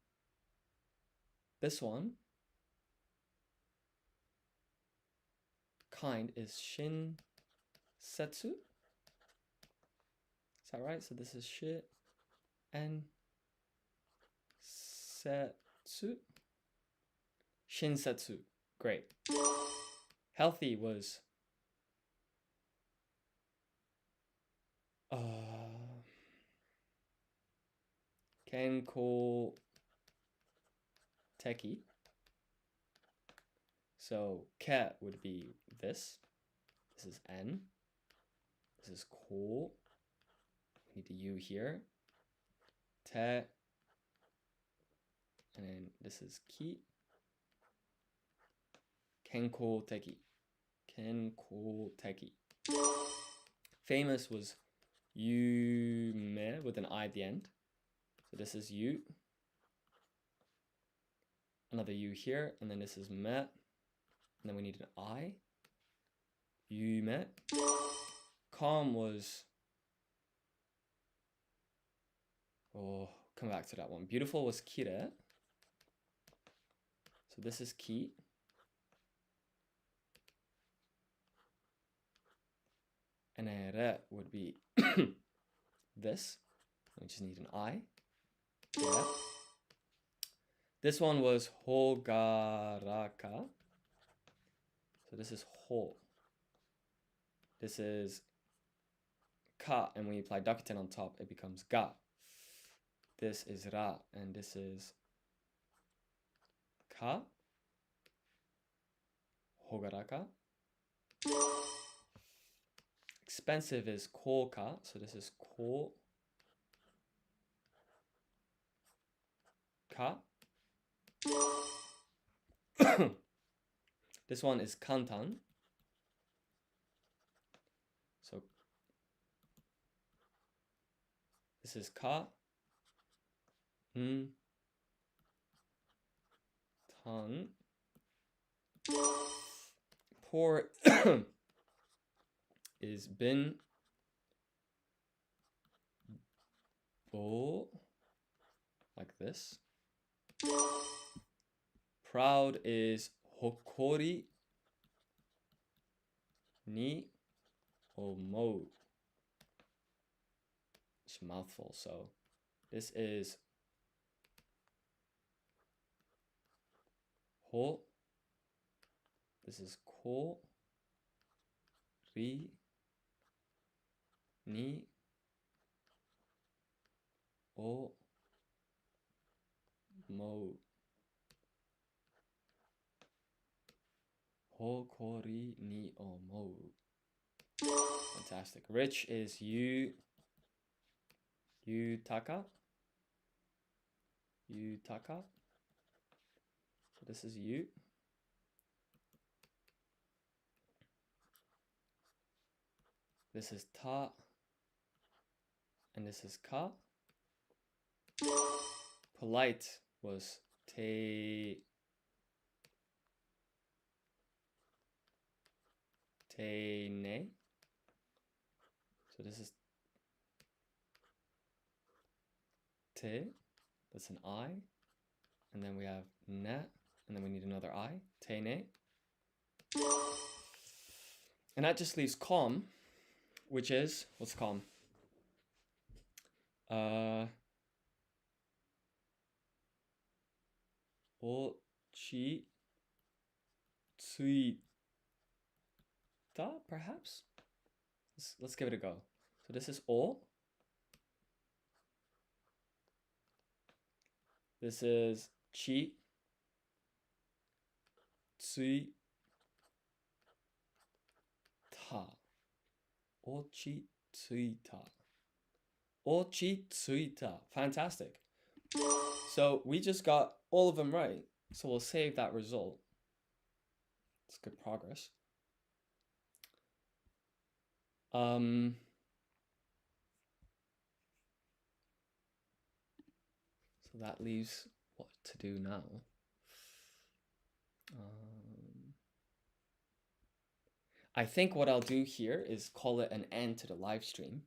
this one, kind, is shinsetsu. Is that right? So this is shi and setsu. Shinsetsu. Great. Healthy was Kenko Teki. So ke would be this. This is N. This is ko. We need the U here. Te. And then this is ki. Kenko Teki. Kenko Teki. Famous was yume with an I at the end. So this is U. Another U here, and then this is me. And then we need an I. Yume. Calm was Oh, come back to that one. Beautiful was kire. So this is ki. And re would be this. We just need an I. Yeah. This one was hogaraka. So this is ho. This is ka, and when you apply dakuten on top, it becomes ga. This is ra, and this is ka. Hogaraka. Expensive is koka, so this is ko. Ka. This one is kantan. So this is ka. Tan. Poor is bin. Bo. Like this. Proud is hokori ni omou. It's a mouthful, so this is ho. This is ko. Ri. Ni. O. Mo. Hokori ni omou. Fantastic. Rich is Yutaka. Yutaka. So this is you. This is ta. And this is ka. Polite was te. Ne. So this is te. That's an I. And then we have ne. And then we need another I. Te ne. And that just leaves calm, which is, what's calm? Ochi tsuita, perhaps? Let's give it a go. So this is o. This is chi. Tsui. Ta. Ochi tsuita. Ochi tsuita. Fantastic. So we just got all of them right. So we'll save that result. It's good progress. So that leaves what to do now. I think what I'll do here is call it an end to the live stream.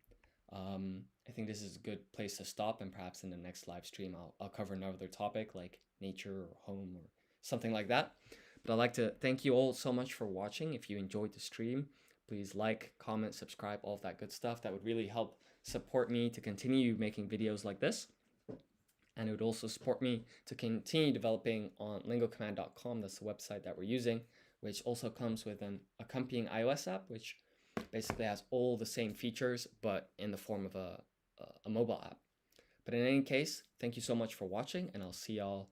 I think this is a good place to stop, and perhaps in the next live stream I'll cover another topic like nature or home or something like that. But I'd like to thank you all so much for watching. If you enjoyed the stream, please like, comment, subscribe, all of that good stuff. That would really help support me to continue making videos like this. And it would also support me to continue developing on lingocommand.com. That's the website that we're using, which also comes with an accompanying iOS app, which basically has all the same features, but in the form of a mobile app. But in any case, thank you so much for watching, and I'll see y'all